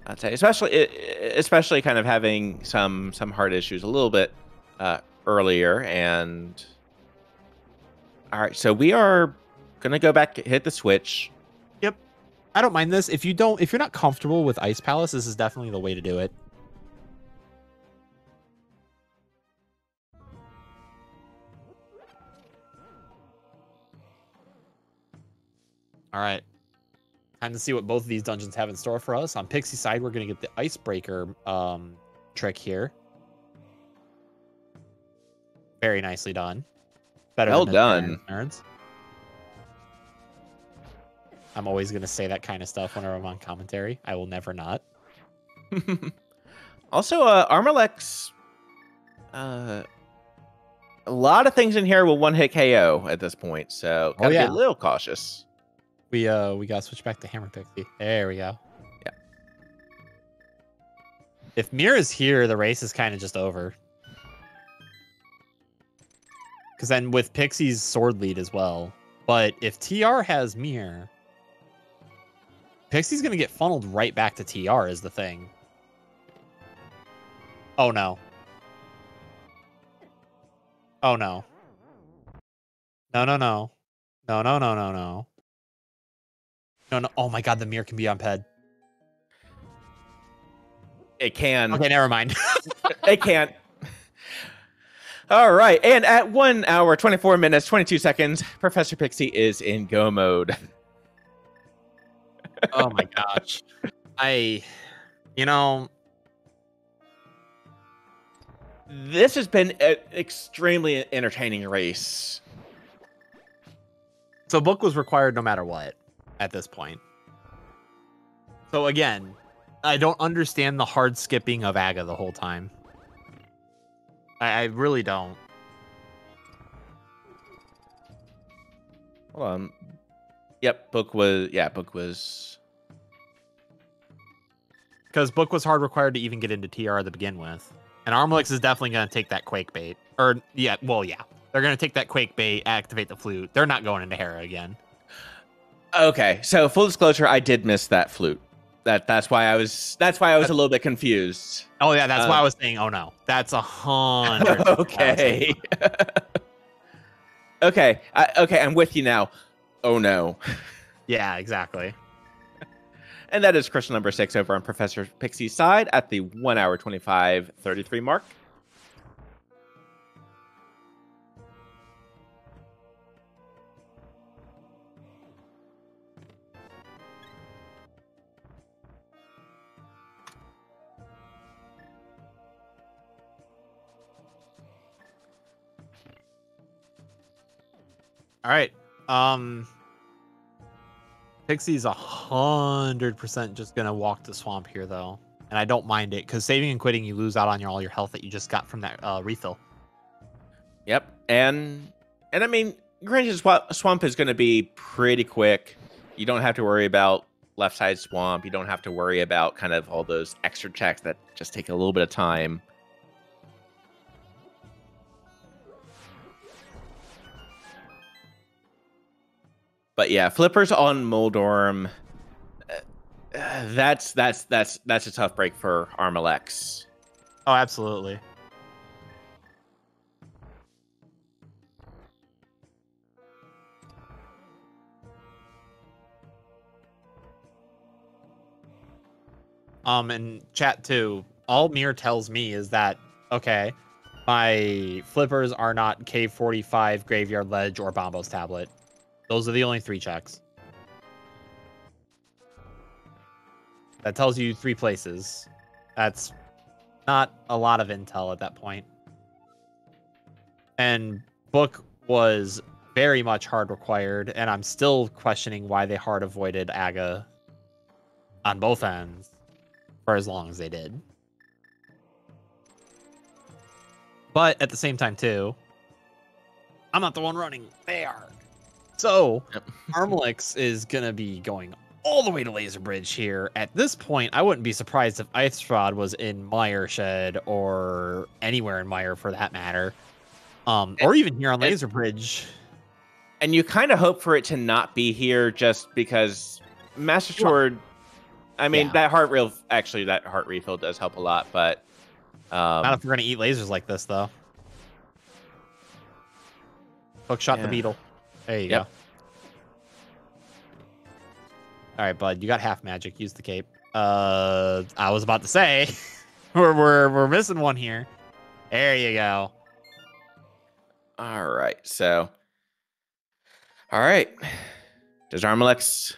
I'd say, especially kind of having some heart issues a little bit earlier. And all right, so we are gonna go back, hit the switch. Yep, I don't mind this. If you're not comfortable with Ice Palace, this is definitely the way to do it. All right. Time to see what both of these dungeons have in store for us. On Pixie's side, we're going to get the Icebreaker trick here. Very nicely done. Better well than done. Nerds. I'm always going to say that kind of stuff whenever I'm on commentary. I will never not. Also, armlx A lot of things in here will one-hit KO at this point, so gotta be a little cautious. We gotta switch back to Hammer Pixie. There we go. Yeah. If Mir is here, the race is kind of just over. Because then with Pixie's sword lead as well. But if TR has Mir, Pixie's gonna get funneled right back to TR is the thing. Oh no. Oh no. No, no, no. No, no, no, no, no. No, no. Oh my god, the Mir can be on Ped. It can. Okay, never mind. It can't. All right, and at 1 hour, 24 minutes, 22 seconds, Professor Pixie is in go mode. Oh my gosh. You know, this has been an extremely entertaining race. so book was required no matter what at this point. So again, I don't understand the hard skipping of Aga the whole time. I really don't. Hold on. Yep, book was. Because book was hard required to even get into TR to begin with. And armlx is definitely going to take that quake bait. Or, yeah, well, yeah. They're going to take that quake bait, activate the flute. They're not going into Hera again. Okay, so full disclosure, I did miss that flute. That's why I was a little bit confused. Oh yeah, that's why I was saying. Oh no, that's 100. Okay. Okay. Okay, I'm with you now. Oh no. Yeah, exactly. And that is question number 6 over on Professor Pixie's side at the 1 hour 25:33 mark. All right. Pixie's 100% just gonna walk the swamp here though, and I don't mind it because saving and quitting, you lose out on all your health that you just got from that refill. Yep, and I mean, granted, swamp is going to be pretty quick. You don't have to worry about left side swamp. You don't have to worry about kind of all those extra checks that just take a little bit of time. But yeah, flippers on Moldorm. That's a tough break for armlx. Oh, absolutely. And chat too. All Mir tells me is that okay, my flippers are not Cave 45, Graveyard Ledge, or Bombo's Tablet. Those are the only 3 checks. That tells you 3 places. That's not a lot of intel at that point. And book was very much hard required, and I'm still questioning why they hard avoided Aga on both ends for as long as they did. But at the same time, too, I'm not the one running. They are. So, armlx is going to be going all the way to Laser Bridge here. At this point, I wouldn't be surprised if Ice Rod was in Mire Shed or anywhere in Mire for that matter. Or even here on Laser Bridge. And you kind of hope for it to not be here just because Master Sword, I mean, that heart refill does help a lot, but... not if we're going to eat lasers like this, though. Hook shot the beetle. There you go. All right, bud. You got half magic. Use the cape. I was about to say, we're missing one here. There you go. All right. So, all right. Does armlx?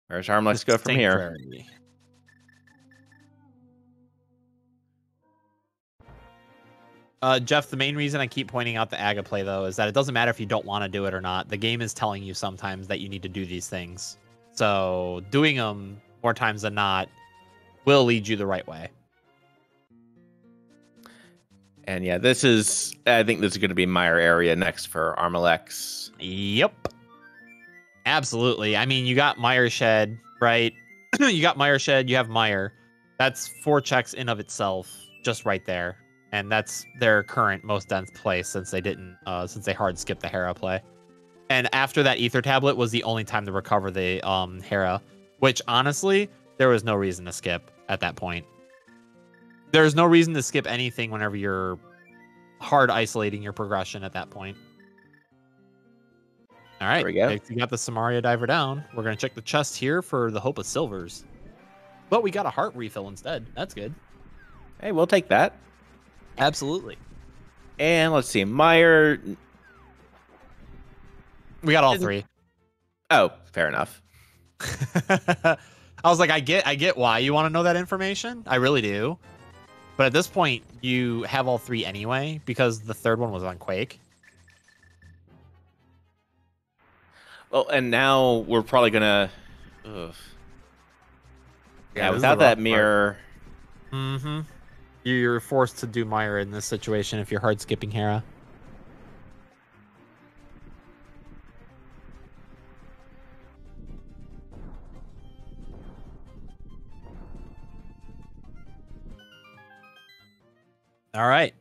Where's armlx go from here? Jeff, the main reason I keep pointing out the Aga play, though, is that it doesn't matter if you don't want to do it or not. The game is telling you sometimes that you need to do these things. So doing them more times than not will lead you the right way. And yeah, this is, I think this is going to be Meyer area next for armlx. Yep. Absolutely. I mean, you got Meyer Shed, right? You got Meyer Shed, you have Meyer. That's 4 checks in of itself, just right there. And that's their current most dense place since they didn't, since they hard skipped the Hera play. And after that Ether Tablet was the only time to recover the Hera, which honestly, there was no reason to skip at that point. There's no reason to skip anything whenever you're hard isolating your progression at that point. All right, There we go. We got the Samaria Diver down. We're going to check the chest here for the Hope of Silvers. But we got a heart refill instead. That's good. Hey, we'll take that. Absolutely. And let's see, Meyer. We got all 3. Oh, fair enough. I was like, I get why you want to know that information. I really do. But at this point, you have all 3 anyway, because the 3rd one was on Quake. Well, and now we're probably gonna. Yeah, this is without the rough that mirror. Mm-hmm. You're forced to do Meyer in this situation if you're hard skipping Hera. All right.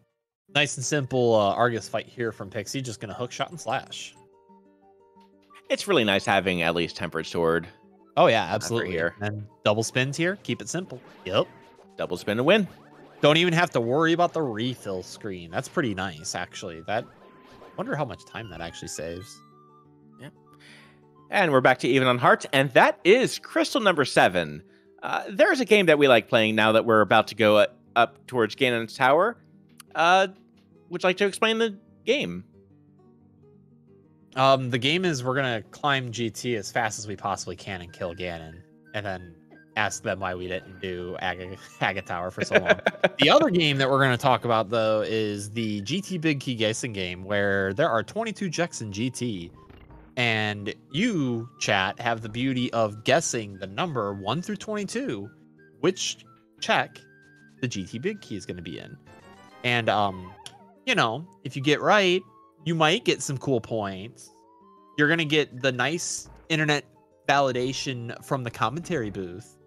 Nice and simple Argus fight here from Pixie. Just going to hook, shot, and slash. It's really nice having at least Tempered Sword. Oh, yeah, absolutely. Here. And double spins here. Keep it simple. Yep. Double spin to win. Don't even have to worry about the refill screen. That's pretty nice, actually. Wonder how much time that actually saves. Yeah. And we're back to even on hearts, and that is Crystal number 7. There's a game that we like playing now that we're about to go up towards Ganon's Tower. Would you like to explain the game? The game is we're gonna climb GT as fast as we possibly can and kill Ganon, and then ask them why we didn't do Aga Tower for so long. The other game that we're gonna talk about though is the GT Big Key guessing game, where there are 22 checks in GT, and you, chat, have the beauty of guessing the number 1 through 22, which check the GT Big Key is gonna be in. And you know, if you get right, you might get some cool points. You're going to get the nice internet validation from the commentary booth.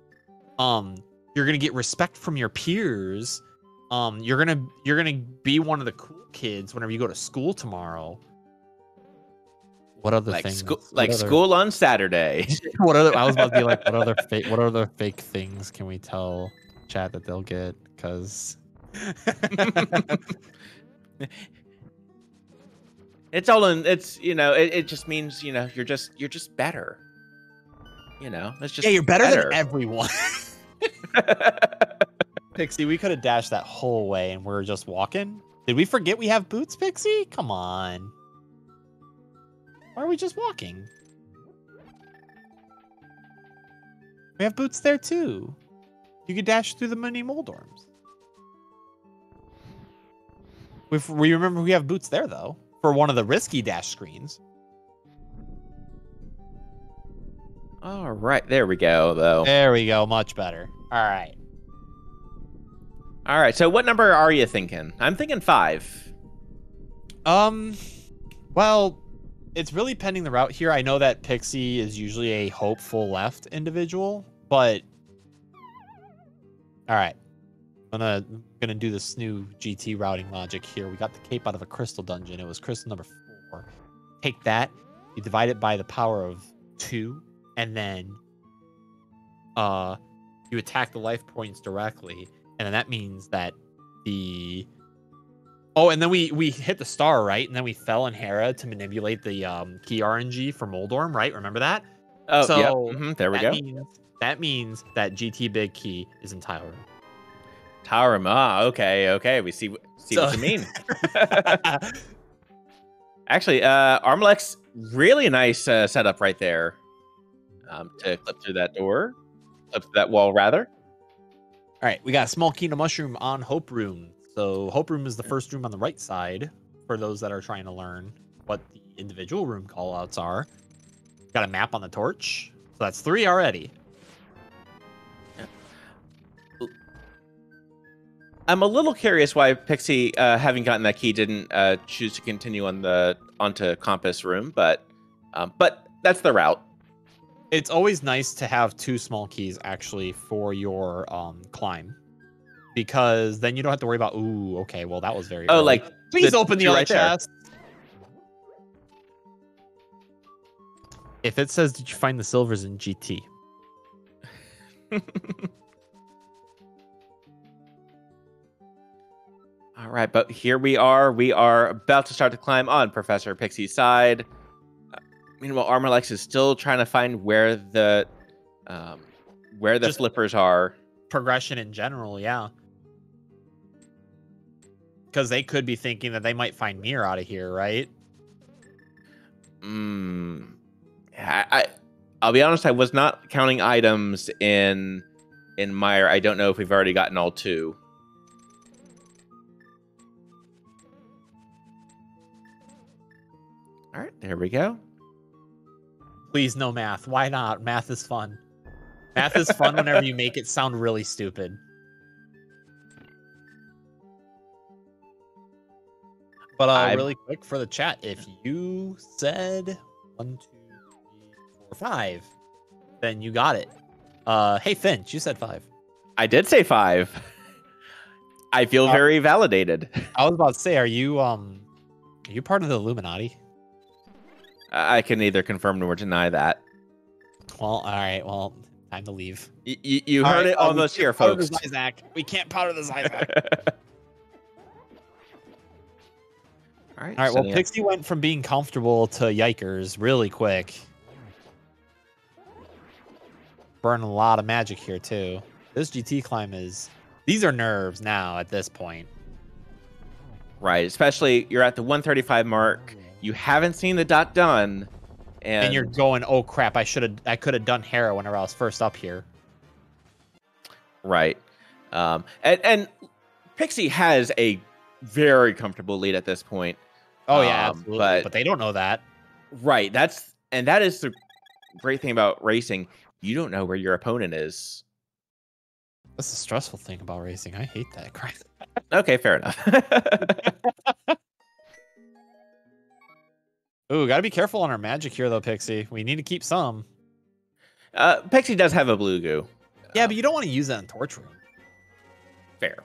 You're going to get respect from your peers. You're going to be one of the cool kids whenever you go to school tomorrow. What other things? School on Saturday. What other? I was about to be like, what other fake things can we tell chat that they'll get? Because it's all in. It's, you know, it just means, you know, you're just better. You know, it's just you're better than everyone. Pixie, we could have dashed that whole way and we're just walking. Did we forget we have boots, Pixie? Come on. Why are we just walking? We have boots there too. You could dash through the mini Moldorms. We remember we have boots there though, for one of the risky dash screens. All right, there we go though. There we go, much better. All right. All right, so what number are you thinking? I'm thinking 5. Well, it's really pending the route here. I know that Pixie is usually a hopeful left individual, but all right. I'm gonna do the SNU GT routing logic here. We got the cape out of a crystal dungeon. It was crystal number 4. Take that, you divide it by the power of 2, and then you attack the life points directly. And then that means that the... Oh, and then we hit the star, right? And then we fell in Hera to manipulate the key RNG for Moldorm, right? Remember that? Oh, so yep. Mm-hmm. There we go. That means that GT Big Key is in Tyler. Tower, okay. We see what you mean. Actually, armlx, really nice setup right there. To clip through that door, clip through that wall, rather. All right, we got a small kingdom mushroom on Hope Room. So Hope Room is the first room on the right side for those that are trying to learn what the individual room callouts are. Got a map on the torch, so that's 3 already. I'm a little curious why Pixie, having gotten that key, didn't choose to continue onto Compass Room, but that's the route. It's always nice to have 2 small keys actually for your climb, because then you don't have to worry about. Ooh, okay, well that was very. Oh, early. like please open the two other right there. chest. If it says, "Did you find the silvers in GT?" All right, but here we are. We are about to start to climb on Professor Pixie's side. Meanwhile, armlx is still trying to find where the Just flippers are. Progression in general, yeah. Because they could be thinking that they might find Mir out of here, right? I'll be honest. I was not counting items in Meyer. I don't know if we've already gotten all 2. All right, there we go. Please, no math. Why not? Math is fun. Math is fun whenever you make it sound really stupid. But really quick for the chat, if you said 1, 2, 3, 4, 5, then you got it. Hey Finch, you said 5. I did say 5. I feel very validated. I was about to say, are you part of the Illuminati? I can neither confirm nor deny that. Well, all right. Well, time to leave. You heard it almost here, folks. We can't powder the Zyzak. All right. Well, Pixie went from being comfortable to yikers really quick. Burning a lot of magic here, too. This GT climb is... These are nerves now at this point. Right. Especially you're at the 135 mark. You haven't seen the dot done. And you're going, oh, crap, I could have done Hera whenever I was first up here. Right. And Pixie has a very comfortable lead at this point. Oh, yeah, absolutely. But they don't know that. Right. That is the great thing about racing. You don't know where your opponent is. That's the stressful thing about racing. I hate that crap. Okay, fair enough. Ooh, gotta be careful on our magic here, though, Pixie. We need to keep some. Pixie does have a blue goo. Yeah, but you don't want to use that in Torch Room. Fair.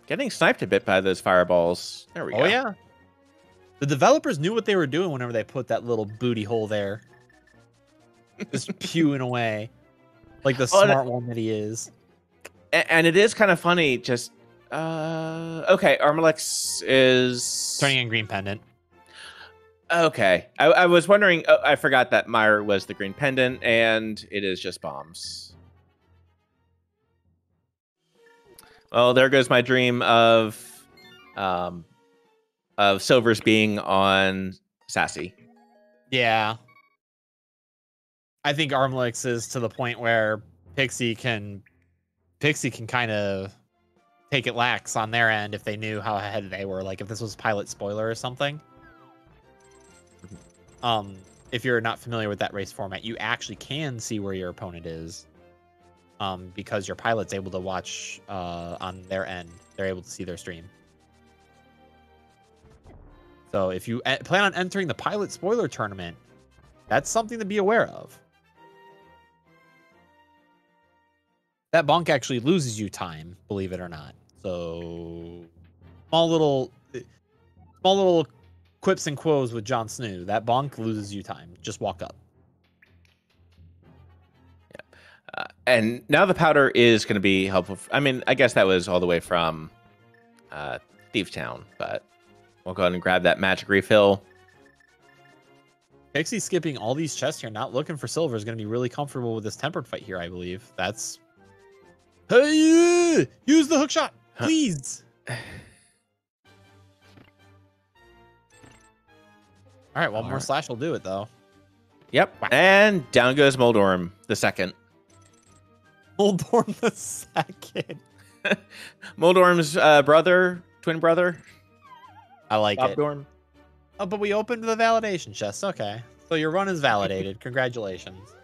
Getting sniped a bit by those fireballs. There we go. Oh, yeah. The developers knew what they were doing whenever they put that little booty hole there. Just pewing away. Like the smart one that he is. And it is kind of funny, just... okay, armlx is... Turning in green pendant. Okay. I was wondering... Oh, I forgot that Meyer was the green pendant, and it is just bombs. Well, there goes my dream of Silvers being on Sassy. Yeah. I think armlx is to the point where Pixie can kind of take it lax on their end if they knew how ahead they were. Like if this was pilot spoiler or something. If you're not familiar with that race format, you actually can see where your opponent is. Because your pilot's able to watch on their end. They're able to see their stream. So if you plan on entering the pilot spoiler tournament, that's something to be aware of. That bonk actually loses you time, believe it or not. So small little quips and quos with JohnSnuu. That bonk loses you time. Just walk up. Yeah. And now the powder is going to be helpful. I mean, I guess that was all the way from Thief Town, but we'll go ahead and grab that magic refill. Pixie skipping all these chests here, not looking for silver, is going to be really comfortable with this tempered fight here, I believe. That's... Hey, use the hook shot, please. All right, one more slash will do it, though. Yep, and down goes Moldorm the second. Moldorm the second. Moldorm's twin brother. I like it. Dorm. Oh, but we opened the validation chest. Okay, so your run is validated. Congratulations.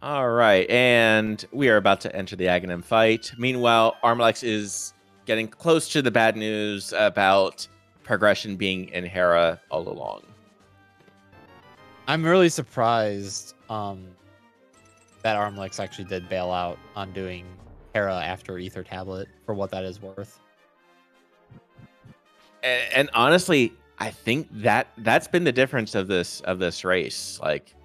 All right, and we are about to enter the Aghanim fight. Meanwhile, armlx is getting close to the bad news about progression being in Hera all along. I'm really surprised that armlx actually did bail out on doing Hera after Ether Tablet, for what that is worth. And honestly, I think that's been the difference of this race. Like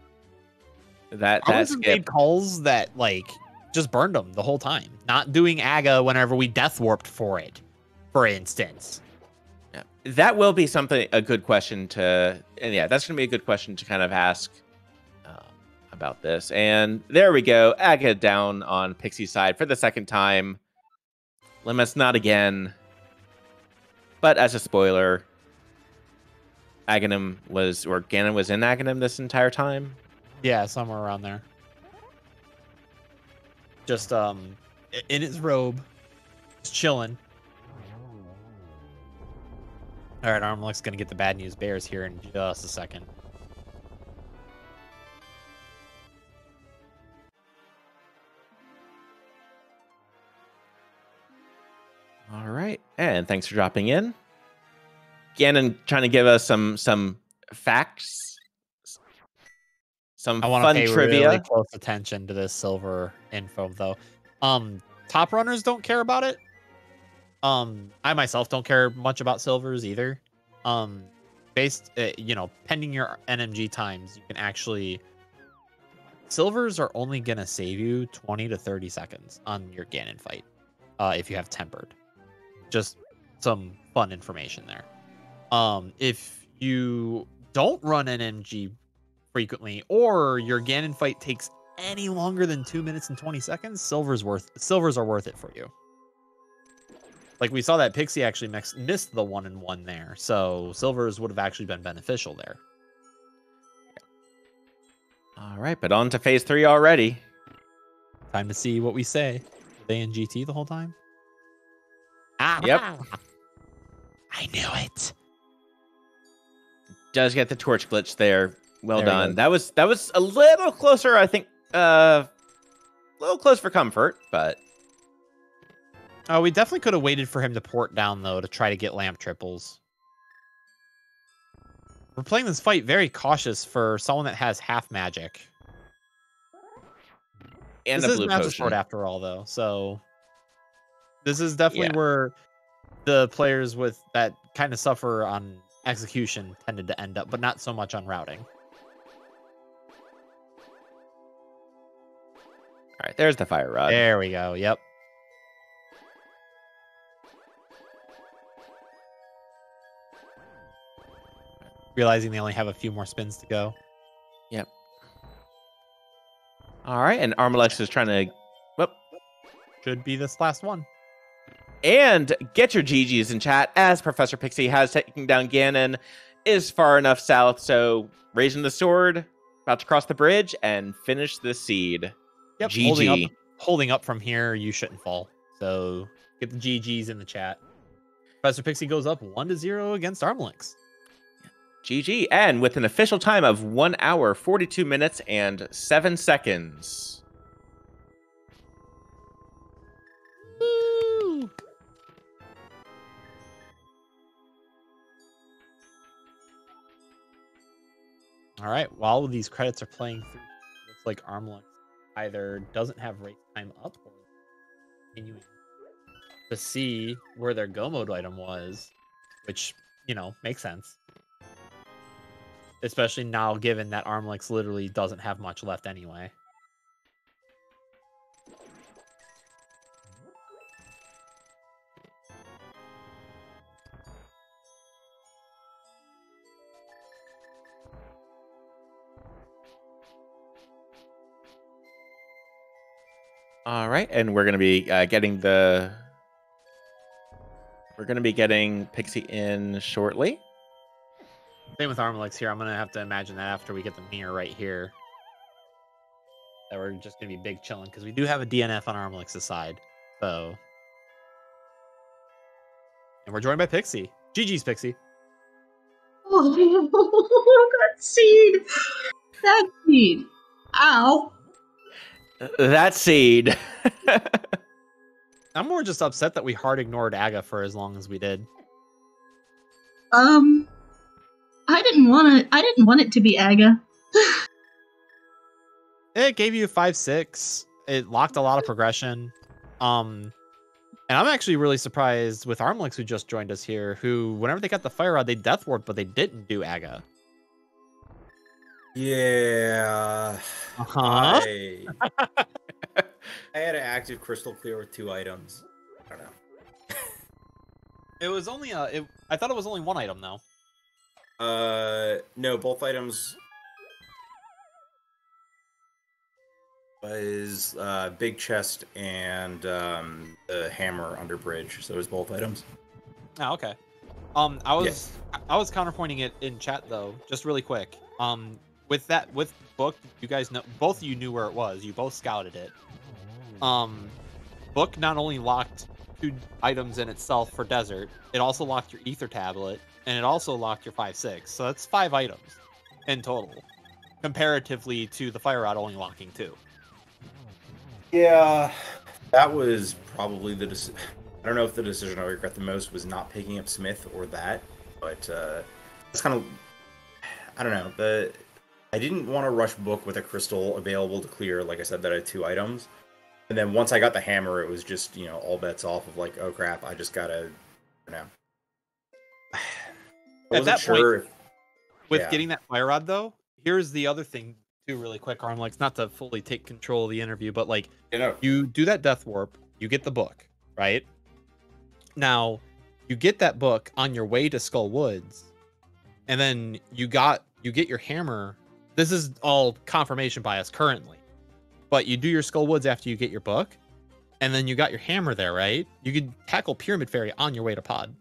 that skip made calls that like just burned them the whole time. Not doing Aga whenever we death warped for it, for instance. Yeah. That will be a good question to, and yeah, that's going to be a good question to kind of ask about this. And there we go. Aga down on Pixie's side for the second time. Limits not again. But as a spoiler, Ganon was in Aghanim this entire time. Yeah, somewhere around there. Just in his robe, just chilling. All right, armlx gonna get the bad news bears here in just a second. All right, and thanks for dropping in. Ganon trying to give us some facts, some I want fun to pay trivia. really close attention to this silver info, though. Top runners don't care about it. I myself don't care much about silvers either. Pending your NMG times, you can actually. Silvers are only gonna save you 20 to 30 seconds on your Ganon fight, if you have tempered. Just some fun information there. If you don't run NMG frequently, or your Ganon fight takes any longer than 2 minutes and 20 seconds, silvers are worth it for you. Like we saw that Pixie actually missed the 1-in-1 there, so silvers would have actually been beneficial there. All right, but on to phase 3 already. Time to see what we say. Were they in GT the whole time? Yep. I knew it. Does get the torch glitch there. Well done. That was a little closer, I think. A little close for comfort, but oh, we definitely could have waited for him to port down though to try to get lamp triples. We're playing this fight very cautious for someone that has half magic. And this a is blue Magic potion Sword after all, though. So this is definitely where the players with that kind of suffer on execution tended to end up, but not so much on routing. All right, there's the fire rod. There we go. Yep. Realizing they only have a few more spins to go. Yep. All right, and armlx is trying to... Whoop. Should be this last one. And get your GGs in chat, as ProfessorPixie has taken down Ganon, is far enough south, so raising the sword, about to cross the bridge, and finish the seed. Yep, GG. Holding up from here, you shouldn't fall. So get the GGs in the chat. ProfessorPixie goes up 1-0 against armlx. GG, and with an official time of 1 hour, 42 minutes, and 7 seconds. Woo! All right, while these credits are playing through, looks like armlx either doesn't have race time up or continuing to see where their go mode item was, which, makes sense. Especially now, given that armlx literally doesn't have much left anyway. All right, and we're gonna be getting Pixie in shortly. Same with armlx here. I'm gonna have to imagine that after we get the mirror right here, that we're just gonna be big chilling because we do have a DNF on armlx's side. So, and we're joined by Pixie. GG's, Pixie. Oh, that seed! That seed! Ow! that seed. I'm more just upset that we hard ignored Aga for as long as we did. I didn't want it to be Aga. It gave you 5-6. It locked a lot of progression. And I'm actually really surprised with armlx, who just joined us here, who, whenever they got the fire rod, they death warped, but they didn't do Aga. Yeah. I had an active crystal clear with 2 items. I don't know. It was only I thought it was only 1 item though. No, both items was big chest and the hammer under bridge. So it was both items. Oh, okay. I was counterpointing it in chat though, just really quick. With book, you guys know, both of you knew where it was. You both scouted it. Book not only locked 2 items in itself for desert, it also locked your ether tablet, and it also locked your 5-6. So that's 5 items in total, comparatively to the fire rod only locking 2. Yeah, that was probably the decision. I don't know if the decision I regret the most was not picking up Smith or that, but it's kind of, I don't know. I didn't want to rush book with a crystal available to clear. Like I said, that I had 2 items. And then once I got the hammer, it was just, you know, all bets off of like, oh crap, I just gotta, you know. I At that sure point, with getting that fire rod though, here's the other thing too, really quick, armlx, not to fully take control of the interview, but like, you do that death warp, you get the book, right? Now, you get that book on your way to Skull Woods, and then you get your hammer. This is all confirmation bias currently. But you do your Skull Woods after you get your book, and then you got your hammer there, right? You could tackle Pyramid Fairy on your way to Pod.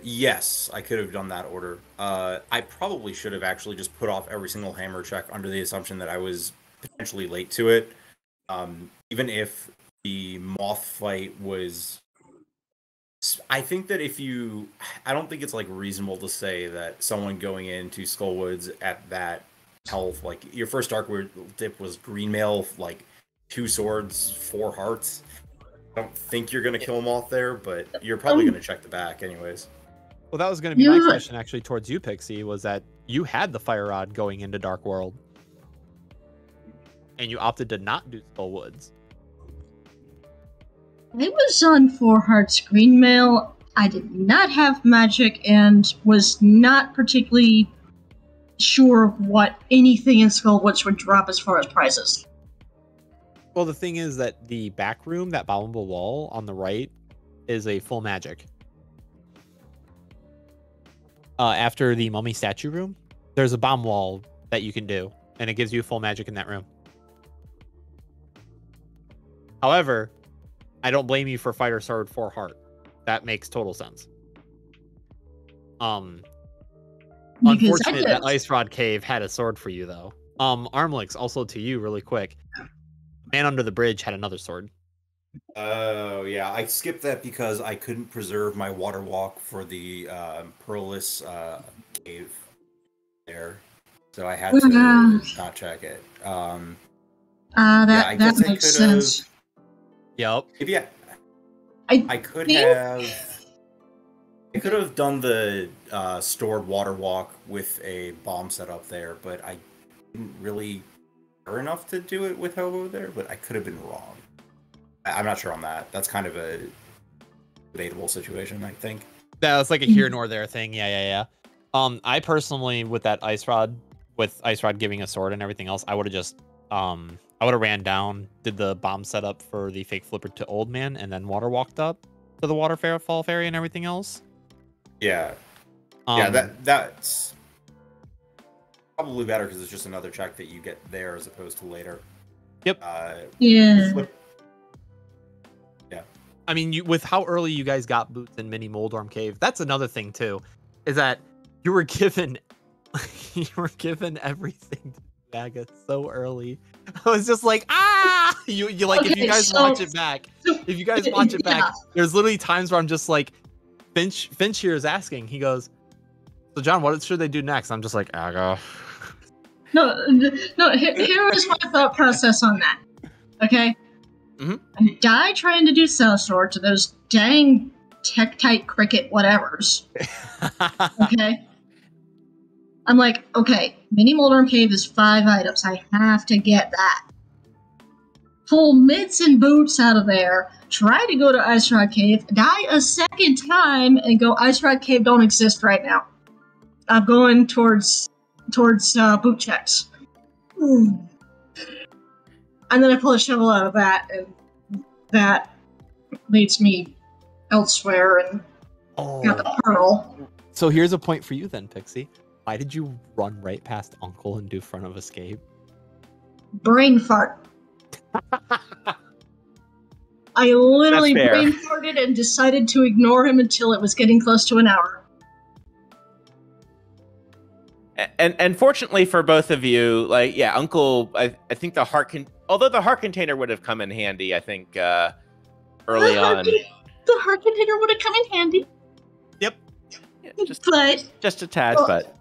Yes, I could have done that order. I probably should have actually just put off every single hammer check under the assumption that I was potentially late to it. Even if the moth fight was... I think that I don't think it's like reasonable to say that someone going into Skull Woods at that health, like your first dark dip was green mail, like 2 swords, 4 hearts. I don't think you're gonna kill them off there, but you're probably gonna check the back anyways. Well, that was gonna be my question actually towards you, Pixie, was that you had the fire rod going into Dark World, and you opted to not do Skull Woods. I was on 4 hearts green mail. I did not have magic and was not particularly sure what anything in Skullwoods would drop as far as prizes. Well, the thing is that the back room, that bombable wall on the right, is a full magic. After the mummy statue room, there's a bomb wall that you can do, and it gives you full magic in that room. However, I don't blame you for Fighter Sword 4 Heart. That makes total sense. Unfortunate that Ice Rod Cave had a sword for you, though. Armlix, also to you, really quick. Man Under the Bridge had another sword. Oh, yeah. I skipped that because I couldn't preserve my water walk for the Pearless Cave there. So I had to not check it. That makes sense. Yep. Maybe I could have done the stored water walk with a bomb set up there, but I didn't really care enough to do it with Hobo there, but I could have been wrong. I'm not sure on that. That's kind of a debatable situation, I think. Yeah, it's like a here nor there thing. Yeah. I personally, with that Ice Rod, with Ice Rod giving a sword and everything else, I would have just I would have ran down, did the bomb setup for the fake flipper to Old Man, and then water walked up to the Waterfall Fairy and everything else. Yeah. That's probably better because it's just another check that you get there as opposed to later. Yep. Yeah. I mean, with how early you guys got boots in Mini Moldorm Cave, that's another thing too, is that you were given everything to Naga so early. I was just like, you like, okay, if you guys watch it back, there's literally times where I'm just like, Finch here is asking, he goes, so John, what should they do next? I'm just like, Aga. No. Here is my thought process on that. Okay. Mhm. I die trying to do cell sort to those dang Tektite cricket whatevers. Okay. I'm like, okay, mini Moldorm Cave is 5 items. I have to get that. Pull mitts and boots out of there. Try to go to Ice Rock Cave. Die a second time and go, Ice Rock Cave don't exist right now. I'm going towards boot checks. And then I pull a shovel out of that, and that leads me elsewhere and got the pearl. So here's a point for you then, Pixie. Why did you run right past Uncle and do front of escape? Brain fart. I literally That's fair. brain farted and decided to ignore him until it was getting close to an hour. And fortunately for both of you, like, yeah, Uncle, I think the although the heart container would have come in handy, I think, early on. The heart container would have come in handy. Yep. Yeah, But just a tad, well, but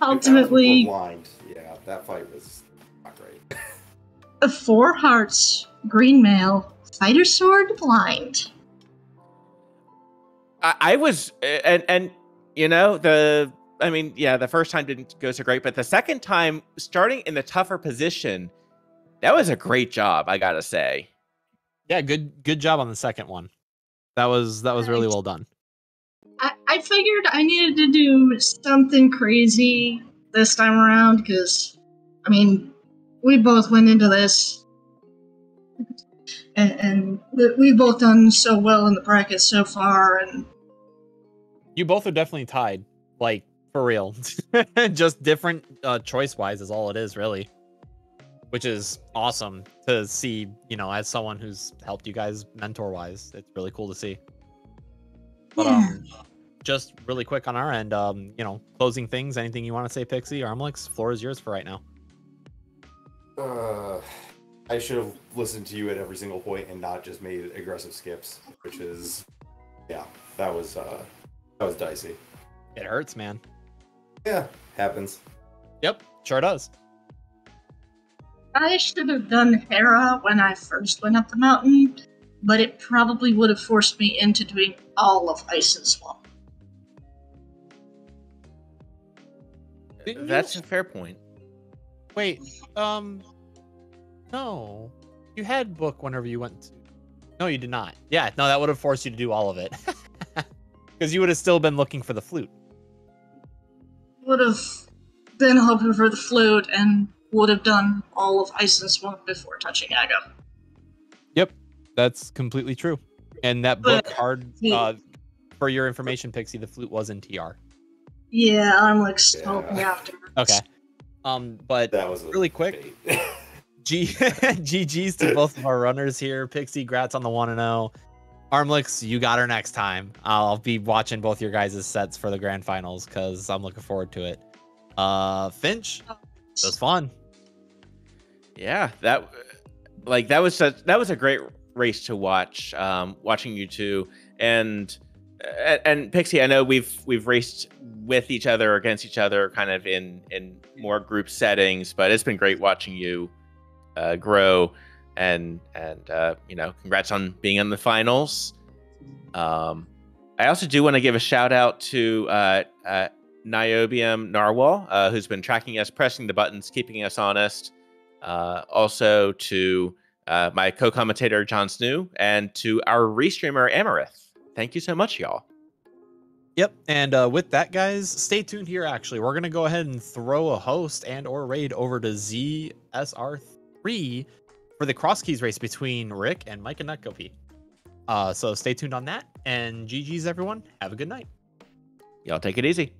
ultimately, blind. Yeah, that fight was not great. 4 hearts, green mail, fighter sword, blind. I was, and you know, the first time didn't go so great, but the second time, starting in the tougher position, that was a great job, I gotta say. Yeah, good job on the second one. That was really well done. I figured I needed to do something crazy this time around because, I mean, we both went into this and we've both done so well in the bracket so far, and You both are definitely tied, like, for real. Just different choice-wise is all it is, really. Which is awesome to see, you know, as someone who's helped you guys mentor-wise. It's really cool to see. But yeah. just really quick on our end, you know, closing things, anything you want to say, Pixie? armlx, floor is yours for right now. I should have listened to you at every single point and not just made aggressive skips, which is, yeah, that was dicey. It hurts, man. Yeah, happens. Yep, sure does. I should have done Hera when I first went up the mountain, but it probably would have forced me into doing all of Ice and Swamp. That's a fair point. Wait, no. You had book whenever you went to... No, you did not. Yeah, no, that would have forced you to do all of it. Because you would have still been looking for the flute. Would have been hoping for the flute and would have done all of Ice and Swamp before touching Aga. Yep, that's completely true. And that book, for your information, Pixie, the flute was in TR. Yeah, I'm like helped me after. Okay. But That was really quick. GG's to both of our runners here. Pixie, grats on the 1-0. armlx, you got her next time. I'll be watching both your guys' sets for the grand finals because I'm looking forward to it. Finch, it was fun. Yeah, that was a great race to watch. Watching you two and Pixie, I know we've raced with each other, against each other, kind of in more group settings, but it's been great watching you grow and you know, congrats on being in the finals. I also do want to give a shout out to Niobium Narwhal, who's been tracking us, pressing the buttons, keeping us honest. Also to my co-commentator JohnSnuu, and to our restreamer Amarith. Thank you so much, y'all. Yep, and with that, guys, stay tuned here. Actually, we're gonna go ahead and throw a host and/or raid over to ZSR3 for the cross keys race between Rick and Mike and Nutcopy. So stay tuned on that, and GG's everyone. Have a good night. Y'all take it easy.